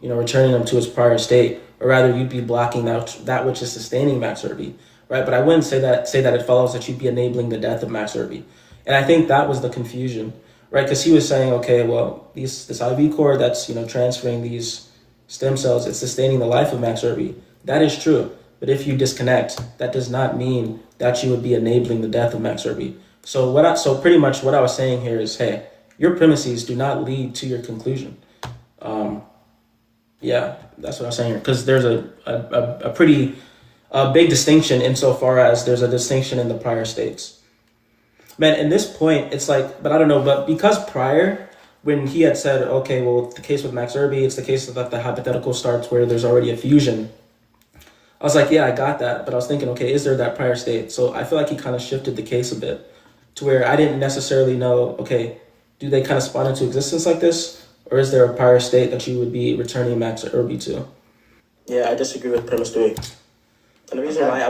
returning them to its prior state, or rather you'd be blocking that which is sustaining Max Herby, right? But I wouldn't say that it follows that you'd be enabling the death of Max Herby. And I think that was the confusion. Right, because he was saying, okay, well, this IV cord that's transferring these stem cells, it's sustaining the life of Max Herby. That is true, but if you disconnect, that does not mean that you would be enabling the death of Max Herby. So pretty much what I was saying here is, hey, your premises do not lead to your conclusion. Yeah, that's what I was saying here, because there's a pretty big distinction insofar as there's a distinction in the prior states. Man, in this point, it's like, but I don't know, but because prior, when he had said, okay, well, the case with Max Herby, it's the case that the hypothetical starts where there's already a fusion. I was like, yeah, I got that. But I was thinking, okay, is there that prior state? So I feel like he kind of shifted the case a bit to where I didn't necessarily know, okay, do they kind of spawn into existence like this? Or is there a prior state that you would be returning Max Herby to? Yeah, I disagree with premise three. And the reason why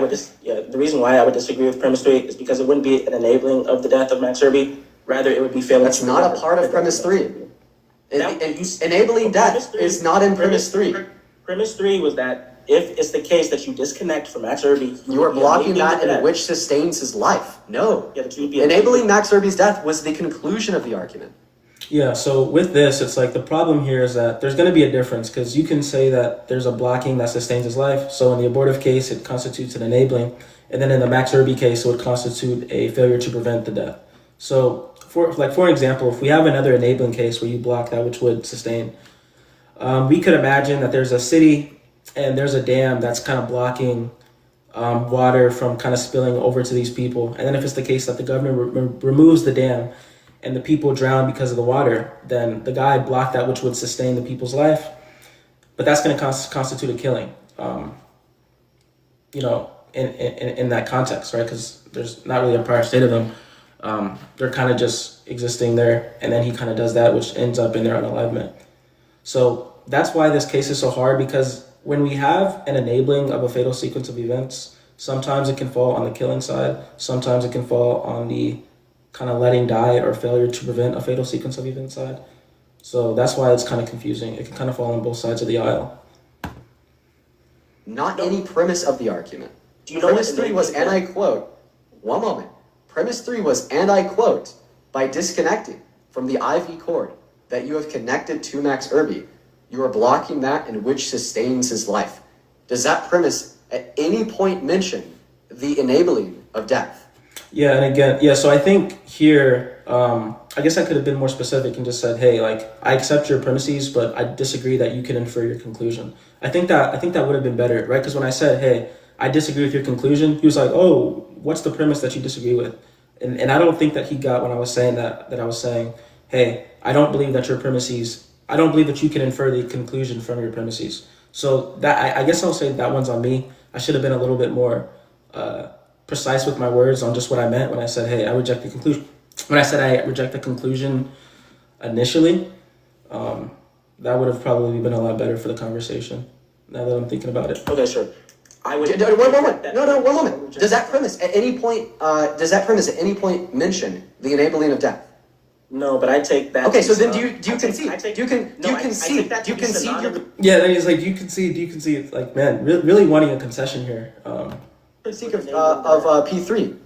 I would disagree with premise three is because it wouldn't be an enabling of the death of Max Herby. Rather, it would be failing. That's not a part of premise three. Enabling death is not in premise three. Premise three was that if it's the case that you disconnect from Max Herby, you are blocking that in which sustains his life. No. Yeah, enabling Max Herby's death was the conclusion of the argument. Yeah, so with this, it's like the problem here is that there's going to be a difference, because you can say that there's a blocking that sustains his life. So in the abortive case, it constitutes an enabling. And then in the Max Herby case, it would constitute a failure to prevent the death. So for example, if we have another enabling case where you block that which would sustain, we could imagine that there's a city and there's a dam that's kind of blocking water from kind of spilling over to these people. And then if it's the case that the government removes the dam and the people drown because of the water, then the guy blocked that which would sustain the people's life. But that's going to constitute a killing, in that context, right? Because there's not really a prior state of them. They're kind of just existing there. And then he kind of does that, which ends up in their unalivement. So that's why this case is so hard, because when we have an enabling of a fatal sequence of events, sometimes it can fall on the killing side, sometimes it can fall on the kind of letting die or failure to prevent a fatal sequence of events side. So that's why it's kind of confusing. It can kind of fall on both sides of the aisle. Not any premise of the argument. Do you know Premise 3 was, and I quote, one moment. Premise 3 was, and I quote, by disconnecting from the IV cord that you have connected to Max Herby, you are blocking that in which sustains his life. Does that premise at any point mention the enabling of death? Yeah, and again, so I think here, I guess I could have been more specific and just said, hey, like, I accept your premises, but I disagree that you can infer your conclusion. I think that would have been better, right? Because when I said, hey, I disagree with your conclusion, he was like, oh, what's the premise that you disagree with? And I don't think that he got when I was saying that I was saying, hey, I don't believe that your premises, I don't believe that you can infer the conclusion from your premises. So that I guess I'll say that one's on me. I should have been a little bit more precise with my words on just what I meant when I said, hey, I reject the conclusion. When I said I reject the conclusion initially, that would have probably been a lot better for the conversation, now that I'm thinking about it. Okay, sure. I would. One moment. No, one moment. Does that premise at any point mention the enabling of death? No, but I take that. Okay, so then do you concede? Do you concede? Yeah, then he's like, do you concede? It's like, man, really wanting a concession here. Critique of P3.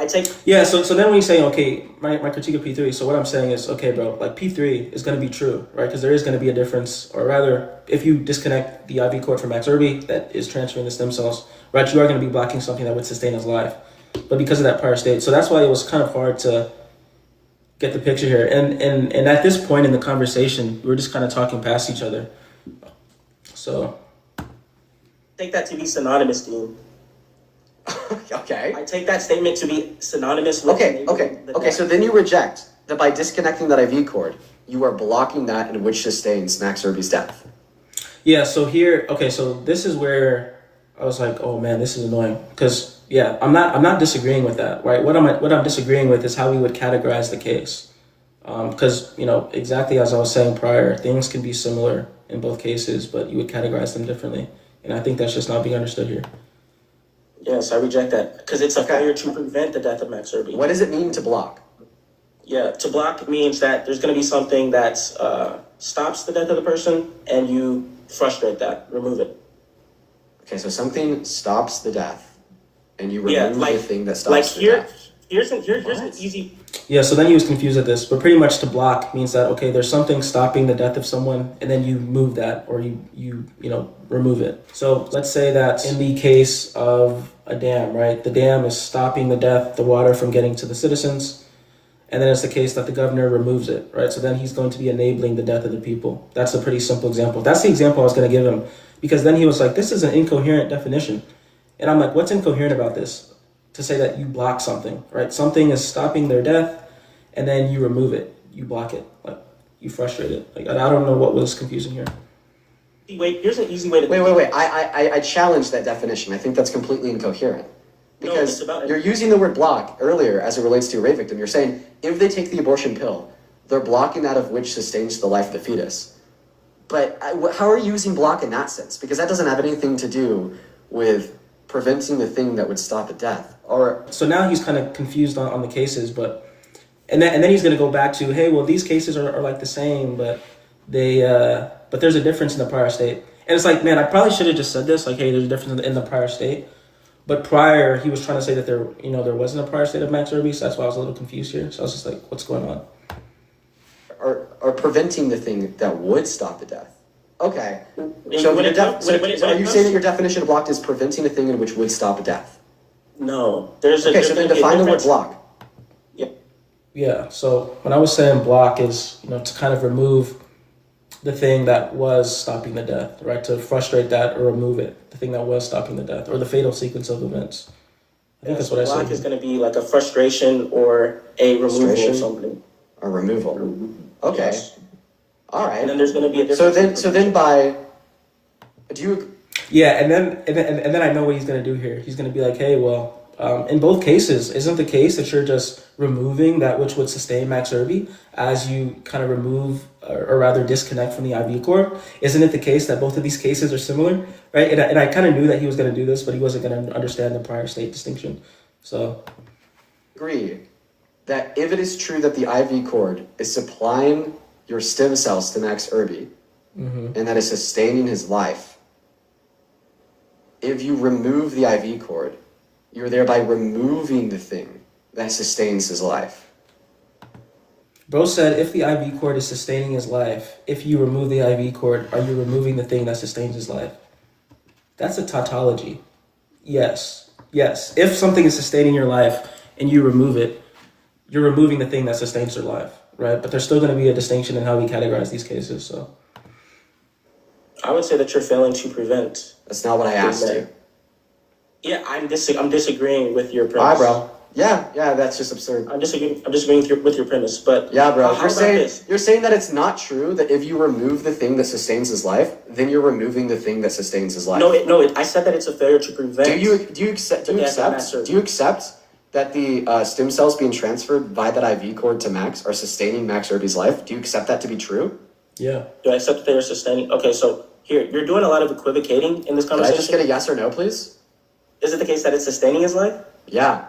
I take. Yeah, so then when you say, okay, my critique of P3, so what I'm saying is, okay, bro, like P3 is going to be true, right? Because there is going to be a difference, or rather, if you disconnect the IV cord from Max Herby that is transferring the stem cells, right, you are going to be blocking something that would sustain his life. But because of that prior state, so that's why it was kind of hard to get the picture here. And at this point in the conversation, we're just kind of talking past each other. So. Take that to be synonymous, Dean. Okay. I take that statement to be synonymous with. Okay. So then you reject that by disconnecting that IV cord, you are blocking that in which sustains Max Herby's death. Yeah. So here, okay. So this is where I was like, oh man, this is annoying. Because yeah, I'm not disagreeing with that, right? What I'm disagreeing with is how we would categorize the case. Because exactly as I was saying prior, things can be similar in both cases, but you would categorize them differently, and I think that's just not being understood here. Yes, I reject that because it's a failure to prevent the death of Max Herby. What does it mean to block? Yeah, to block means that there's going to be something that stops the death of the person, and you frustrate that, remove it. Okay, so something stops the death, and you remove the thing that stops the death. Here's an easy. Yeah, so then he was confused at this, but pretty much to block means that, okay, there's something stopping the death of someone, and then you move that, or you remove it. So let's say that in the case of a dam, right, the dam is stopping the water from getting to the citizens, and then it's the case that the governor removes it, right? So then he's going to be enabling the death of the people. That's a pretty simple example. That's the example I was going to give him, because then he was like, this is an incoherent definition. And I'm like, what's incoherent about this? To say that you block something, right? Something is stopping their death, and then you remove it, you block it, like you frustrate it. Like I don't know what was confusing here. Wait, here's an easy way to. Wait. I challenge that definition. I think that's completely incoherent because you're using the word block earlier as it relates to a rape victim. You're saying if they take the abortion pill, they're blocking that of which sustains the life of the fetus. But how are you using block in that sense? Because that doesn't have anything to do with preventing the thing that would stop a death. So now he's kind of confused on the cases, and then he's going to go back to, hey, well, these cases are like the same, but there's a difference in the prior state. And it's like, man, I probably should have just said this, like, hey, there's a difference in the prior state. But prior, he was trying to say that there wasn't a prior state of Max Herby, so that's why I was a little confused here. So I was just like, what's going on? Or preventing the thing that would stop the death. Okay. So are you saying that your definition of blocked is preventing a thing in which would stop a death? No. So then define the word block. Yeah. Yeah. So when I was saying block is, to kind of remove the thing that was stopping the death, right? To frustrate that or remove it, the thing that was stopping the death or the fatal sequence of events. I think that's what I said. Block is going to be like a frustration or a removal of something. A removal. Okay. Yes. All right. And then there's going to be a difference. So then by, do you? Yeah, and then I know what he's going to do here. He's going to be like, hey, well, in both cases, isn't the case that you're just removing that which would sustain Max Herby as you kind of remove or rather disconnect from the IV core? Isn't it the case that both of these cases are similar, right? And I kind of knew that he was going to do this, but he wasn't going to understand the prior state distinction. So, Agree that if it is true that the IV cord is supplying your stem cells to Max Herby and that is sustaining his life, if you remove the IV cord, you're thereby removing the thing that sustains his life. bro said if the IV cord is sustaining his life, if you remove the IV cord, are you removing the thing that sustains his life? That's a tautology. Yes. If something is sustaining your life and you remove it, you're removing the thing that sustains your life, right? But there's still going to be a distinction in how we categorize these cases. So I would say that you're failing to prevent. That's not what I asked you. Yeah, I'm disagreeing with your premise. All right, bro. Yeah, that's just absurd. I'm disagreeing with your premise, but yeah, bro. You're saying that it's not true that if you remove the thing that sustains his life, then you're removing the thing that sustains his life. I said that it's a failure to prevent. Do you accept that the stem cells being transferred by that IV cord to Max are sustaining Max Herby's life? Do you accept that to be true? Yeah. Do I accept that they are sustaining? Okay, so here you're doing a lot of equivocating in this conversation. Can I just get a yes or no, please? Is it the case that it's sustaining his life? Yeah.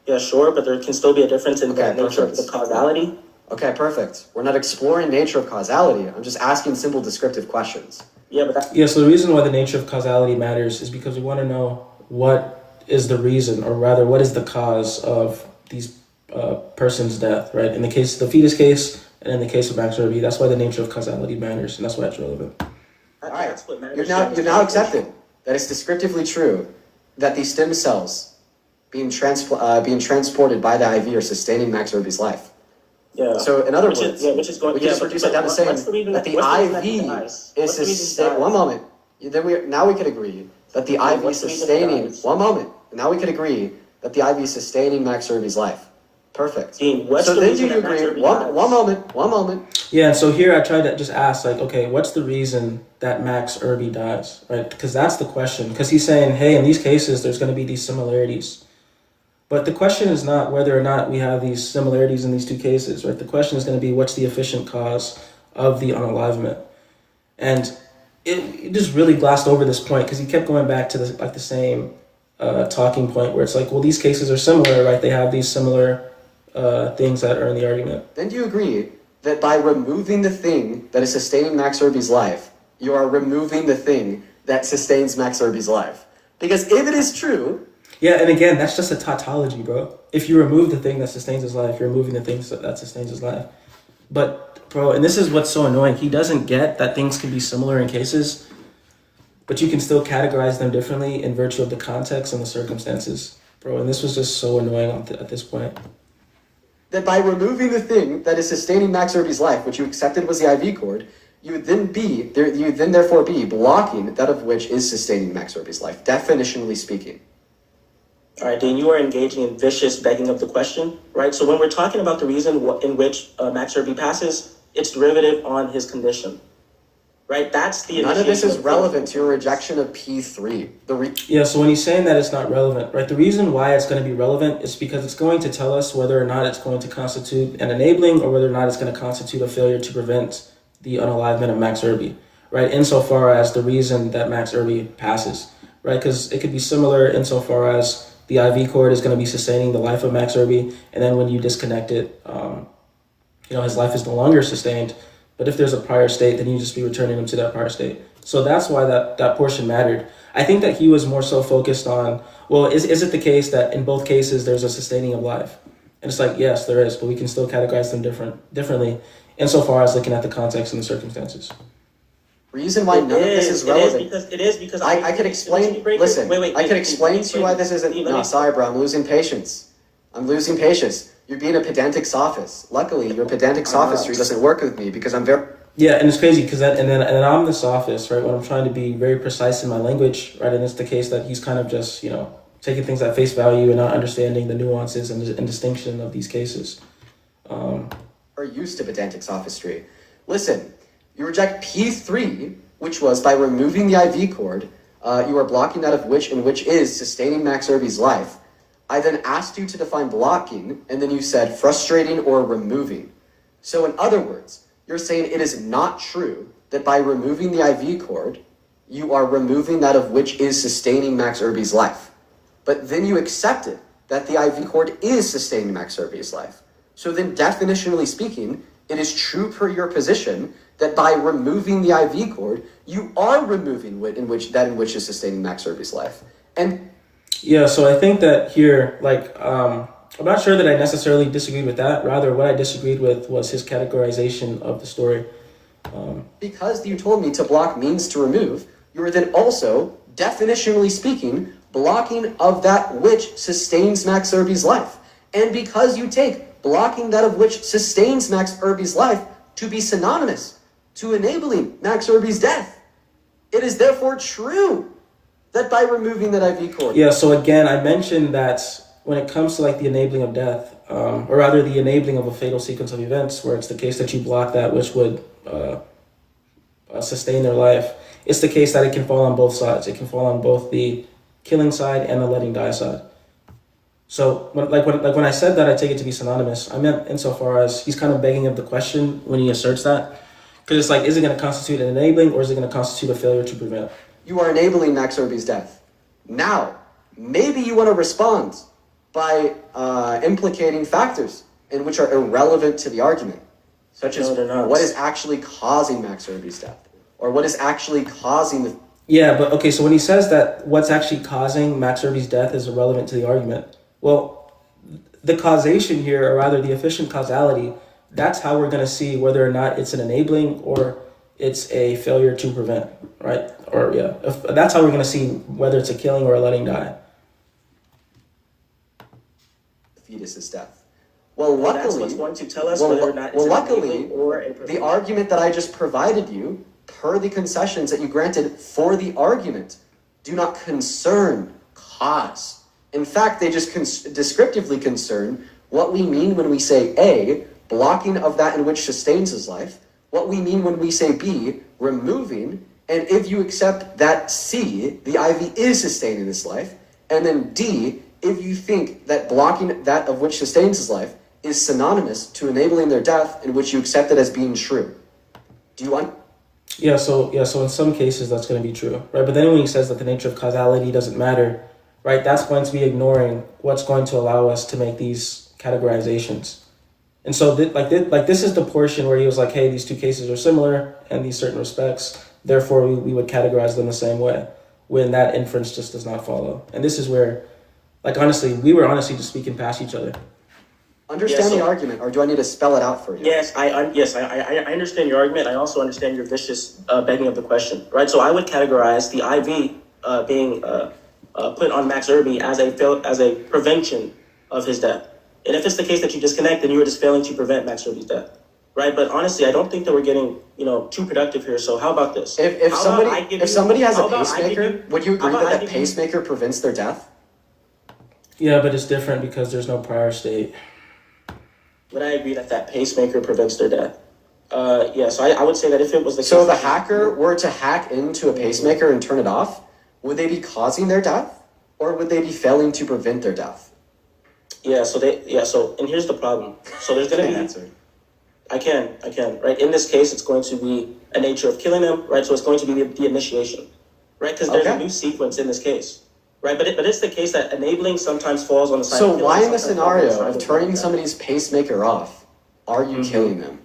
Yeah, sure, but there can still be a difference in the nature of the causality. Okay, perfect. We're not exploring nature of causality. I'm just asking simple descriptive questions. Yeah, but so the reason why the nature of causality matters is because we want to know what is the reason, or rather, what is the cause of these person's death, right? In the case of the fetus case, and in the case of Max Herby, that's why the nature of causality matters, and that's why it's relevant. All right, you're now accepted that it's descriptively true that these stem cells being transported by the IV are sustaining Max Herby's life. Yeah. So in other words, which is going, we can just reduce it down to saying that the IV is sustaining. One moment. Now we could agree that the IV is sustaining. One moment. Now we could agree that the IV is sustaining Max Herby's life. Perfect. Dean, so then do you agree? One moment. Yeah, so here I tried to just ask, like, okay, what's the reason that Max Herby dies, right? Because that's the question. Because he's saying, hey, in these cases, there's going to be these similarities. But the question is not whether or not we have these similarities in these two cases, right? The question is going to be what's the efficient cause of the unalivement? And it just really glossed over this point because he kept going back to the same talking point where it's like, well, these cases are similar, right? They have these similar things that are in the argument. Then do you agree that by removing the thing that is sustaining Max Herby's life, you are removing the thing that sustains Max Herby's life? Because if it is true... Yeah, and again, that's just a tautology, bro. If you remove the thing that sustains his life, you're removing the thing that sustains his life. But, bro, and this is what's so annoying. He doesn't get that things can be similar in cases, but you can still categorize them differently in virtue of the context and the circumstances. Bro, and this was just so annoying at this point. That by removing the thing that is sustaining Max Herby's life, which you accepted was the IV cord, you would then therefore be blocking that of which is sustaining Max Herby's life, definitionally speaking. All right, Dean, you are engaging in vicious begging of the question, right? So when we're talking about the reason in which Max Herby passes, it's derivative on his condition, right? That's the None of this is relevant to your rejection of P3. Yeah, so when he's saying that it's not relevant, right? The reason why it's going to be relevant is because it's going to tell us whether or not it's going to constitute an enabling or whether or not it's going to constitute a failure to prevent the unalivement of Max Herby, right? Insofar as the reason that Max Herby passes, right? Because it could be similar insofar as the IV cord is going to be sustaining the life of Max Herby, and then when you disconnect it, his life is no longer sustained. But if there's a prior state, then you just be returning him to that prior state. So that's why that portion mattered. I think that he was more so focused on, well, is it the case that in both cases there's a sustaining of life? And it's like, yes, there is, but we can still categorize them differently insofar as looking at the context and the circumstances. Reason why none of this is relevant. It is because I could explain. Listen, I could explain to you why this isn't. No, sorry, bro. I'm losing patience. You're being a pedantic sophist. Luckily, your pedantic sophistry doesn't work with me because I'm very... Yeah, and it's crazy because and then I'm the sophist, right? When I'm trying to be very precise in my language, right? And it's the case that he's kind of just, taking things at face value and not understanding the nuances and distinction of these cases. Are used to pedantic sophistry. Listen, you reject P3, which was by removing the IV cord, you are blocking that of which and which is sustaining Max Herby's life. I then asked you to define blocking, and then you said frustrating or removing. So in other words, you're saying it is not true that by removing the IV cord, you are removing that of which is sustaining Max Herby's life. But then you accepted that the IV cord is sustaining Max Herby's life. So then definitionally speaking, it is true per your position that by removing the IV cord, you are removing in which is sustaining Max Herby's life. And yeah, so I think that here, I'm not sure that I necessarily disagreed with that. Rather, what I disagreed with was his categorization of the story. Because you told me to block means to remove, you are then also, definitionally speaking, blocking of that which sustains Max Herby's life. And because you take blocking that of which sustains Max Herby's life to be synonymous to enabling Max Herby's death, it is therefore true that by removing that IV cord... Yeah, so again, I mentioned that when it comes to the enabling of death, or rather the enabling of a fatal sequence of events, where it's the case that you block that which would sustain their life, it's the case that it can fall on both sides. It can fall on both the killing side and the letting die side. So when I said that I take it to be synonymous, I meant insofar as he's kind of begging of the question when he asserts that. Because it's is it going to constitute an enabling or is it going to constitute a failure to prevent? You are enabling Max Herby's death. Now, maybe you want to respond by implicating factors in which are irrelevant to the argument, such as what is actually causing Max Herby's death, or what is actually causing the... Yeah, but okay, so when he says that what's actually causing Max Herby's death is irrelevant to the argument, well, the causation here, or rather the efficient causality, that's how we're going to see whether or not it's an enabling or it's a failure to prevent, right? Or yeah, that's how we're going to see whether it's a killing or a letting die. Fetus's death. Well, luckily, that's what's going to tell us whether or not it's an enabling or a the argument that I just provided you, per the concessions that you granted for the argument, do not concern cause. In fact, they just descriptively concern what we mean when we say A, blocking of that in which sustains his life, what we mean when we say B, removing, and if you accept that C, the IV is sustaining his life, and then D, if you think that blocking that of which sustains his life is synonymous to enabling their death, in which you accept it as being true. Do you want? Yeah, so in some cases that's going to be true, right? But then when he says that the nature of causality doesn't matter, right, that's going to be ignoring what's going to allow us to make these categorizations. And so this is the portion where he was like, hey, these two cases are similar in these certain respects, therefore we would categorize them the same way, when that inference just does not follow. And this is where, honestly, we were honestly just speaking past each other. Understand the argument, or do I need to spell it out for you? Yes, I understand your argument. I also understand your vicious begging of the question, right? So I would categorize the IV being put on Max Herby as a prevention of his death. And if it's the case that you disconnect, then you were just failing to prevent Max Herby's death, right? But honestly, I don't think that we're getting too productive here. So how about this? If somebody has a pacemaker, would you agree that pacemaker prevents their death? Yeah, but it's different because there's no prior state. Would I agree that pacemaker prevents their death? Yeah, so I would say that if it was the case... So if the hacker were to hack into a pacemaker and turn it off, would they be causing their death? Or would they be failing to prevent their death? And here's the problem. So there's going to be... answer. I can, right? In this case, it's going to be a nature of killing them, right? So it's going to be the initiation, right? Because there's a new sequence in this case. Right, but it's the case that enabling sometimes falls on the side of killing. So why in the scenario of turning somebody's pacemaker off, are you killing them?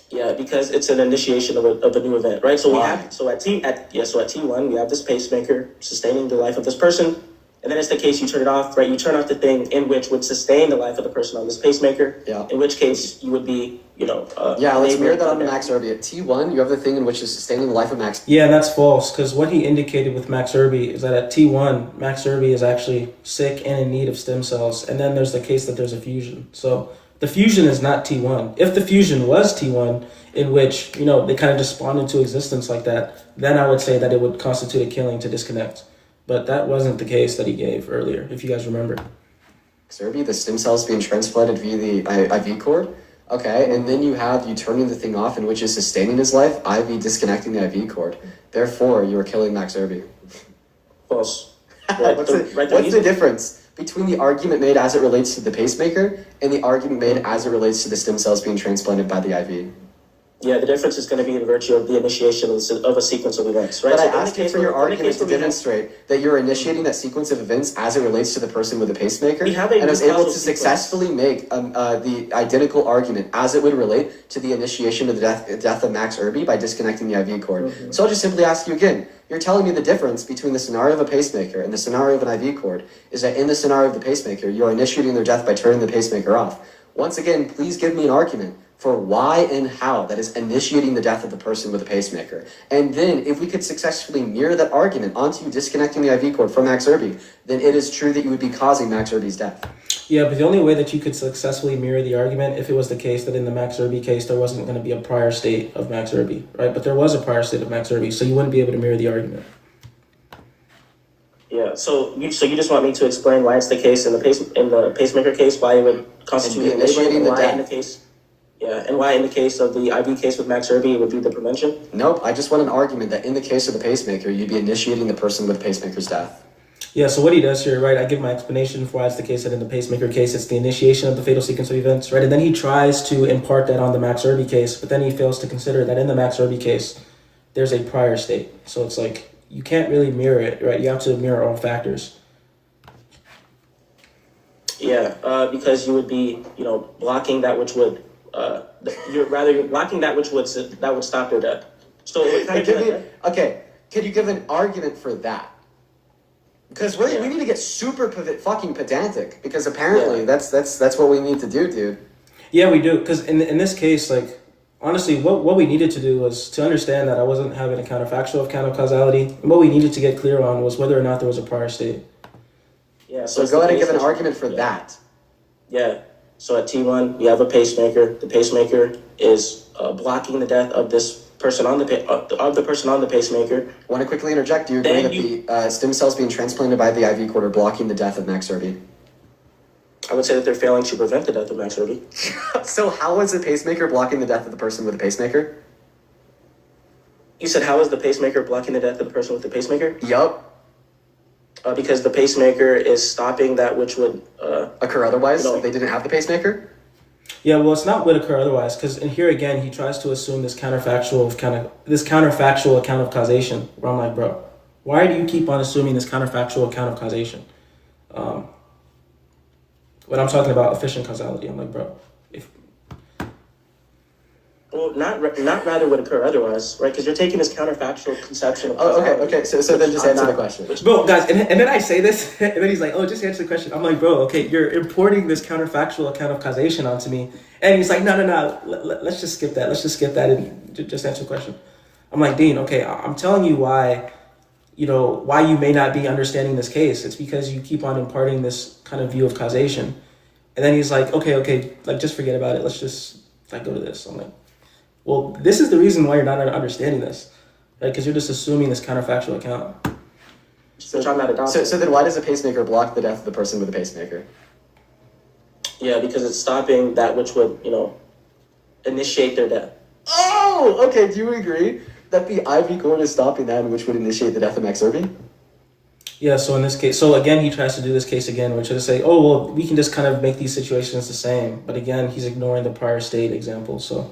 Yeah, because it's an initiation of a new event, right? So at T1 we have this pacemaker sustaining the life of this person, And then it's the case you turn it off, right? You turn off the thing in which would sustain the life of the person on this pacemaker. Yeah. In which case you would be, Let's mirror that on Max Herby. At T1, you have the thing in which is sustaining the life of Max. Yeah, and that's false, because what he indicated with Max Herby is that at T1, Max Herby is actually sick and in need of stem cells, and then there's the case that there's a fusion. So the fusion is not T1. If the fusion was T1, in which, they kind of just spawned into existence like that, then I would say that it would constitute a killing to disconnect. But that wasn't the case that he gave earlier, if you guys remember. Max Herby, the stem cells being transplanted via the IV cord. Okay, and then you have you turning the thing off, in which is sustaining his life, IV disconnecting the IV cord. Therefore, you are killing Max Herby. False. What's the difference between the argument made as it relates to the pacemaker and the argument made as it relates to the stem cells being transplanted by the IV? Yeah, the difference is going to be in virtue of the initiation of a sequence of events, right? But I asked you for your argument to demonstrate that you're initiating that sequence of events as it relates to the person with the pacemaker, and I was able to successfully make the identical argument as it would relate to the initiation of the death of Max Herby by disconnecting the IV cord. Mm-hmm. So I'll just simply ask you again. You're telling me the difference between the scenario of a pacemaker and the scenario of an IV cord is that in the scenario of the pacemaker, you are initiating their death by turning the pacemaker off. Once again, please give me an argument for why and how that is initiating the death of the person with a pacemaker. And then, if we could successfully mirror that argument onto you disconnecting the IV cord from Max Herby, then it is true that you would be causing Max Herby's death. Yeah, but the only way that you could successfully mirror the argument, if it was the case that in the Max Herby case, there wasn't going to be a prior state of Max Herby, right? But there was a prior state of Max Herby, so you wouldn't be able to mirror the argument. Yeah, so you just want me to explain why it's the case in the pacemaker case, why it would constitute initiating the death. In the case. Yeah, and why in the case of the IV case with Max Herby it would be the prevention? Nope, I just want an argument that in the case of the pacemaker, you'd be initiating the person with pacemaker's death. Yeah, so what he does here, right, I give my explanation for why it's the case that in the pacemaker case, it's the initiation of the fatal sequence of events, right? And then he tries to impart that on the Max Herby case, but then he fails to consider that in the Max Herby case, there's a prior state. So it's like, you can't really mirror it, right? You have to mirror all factors. Yeah, because you would be, blocking that which would, you're blocking that which would stop their death. So it kind of can you give an argument for that? Because we need to get super fucking pedantic, because apparently that's what we need to do, dude. Yeah, we do. Because in this case, like, honestly, what we needed to do was to understand that I wasn't having a counterfactual account of causality. And what we needed to get clear on was whether or not there was a prior state. Yeah. So go ahead and give an argument for that. Yeah. So at T1, you have a pacemaker. The pacemaker is blocking the death of this person on the person on the pacemaker. I want to quickly interject. Do you agree that the stem cells being transplanted by the IV cord are blocking the death of Max Herby? I would say that they're failing to prevent the death of Max Herby. So how is the pacemaker blocking the death of the person with the pacemaker? You said, how is the pacemaker blocking the death of the person with the pacemaker? Yup. Because the pacemaker is stopping that which would occur otherwise if they didn't have the pacemaker? Yeah, well, it's not would occur otherwise, because in here again, he tries to assume this counterfactual account of causation, where I'm like, bro, why do you keep on assuming this counterfactual account of causation? When I'm talking about efficient causality, I'm like, bro, Well, not rather would occur otherwise, right? Because you're taking this counterfactual conception of causality. Okay. So then just answer the question. Bro, guys, and then I say this, and then he's like, oh, just answer the question. I'm like, bro, okay, you're importing this counterfactual account of causation onto me. And he's like, no, let's just skip that. Let's just skip that and just answer the question. I'm like, Dean, okay, I'm telling you why you may not be understanding this case. It's because you keep on imparting this kind of view of causation. And then he's like, okay, like, just forget about it. Let's just, like, go to this. I'm like, well, this is the reason why you're not understanding this, right? Because you're just assuming this counterfactual account. So then why does a pacemaker block the death of the person with a pacemaker? Yeah, because it's stopping that which would, initiate their death. Oh, okay. Do you agree that the IV cord is stopping that, which would initiate the death of Max Herby? Yeah, so in this case, so again, he tries to do this case again, which is to say, oh, well, we can just kind of make these situations the same. But again, he's ignoring the prior state example. So,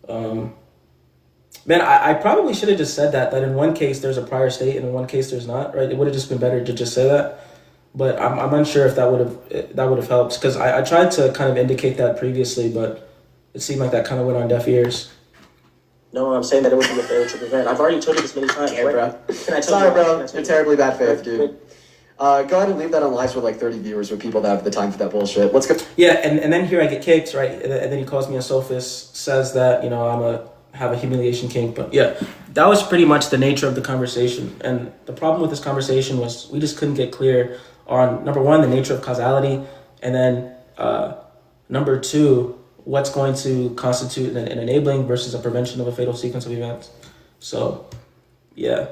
man, I probably should have just said that in one case there's a prior state and in one case there's not, right? It would have just been better to just say that. But I'm unsure if that would have helped, because I tried to kind of indicate that previously, but it seemed like that kind of went on deaf ears. No, I'm saying that it would be a failure to prevent. I've already told you this many times, right? Bro. Sorry, bro. You're terribly bad faith, dude. Go ahead and leave that on lives with like 30 viewers with people that have the time for that bullshit. Let's go. Yeah, and then here I get kicked, right? And then he calls me a sophist, says that, have a humiliation kink. But yeah, that was pretty much the nature of the conversation. And the problem with this conversation was we just couldn't get clear on, number one, the nature of causality, and then number two, what's going to constitute an enabling versus a prevention of a fatal sequence of events. So, yeah.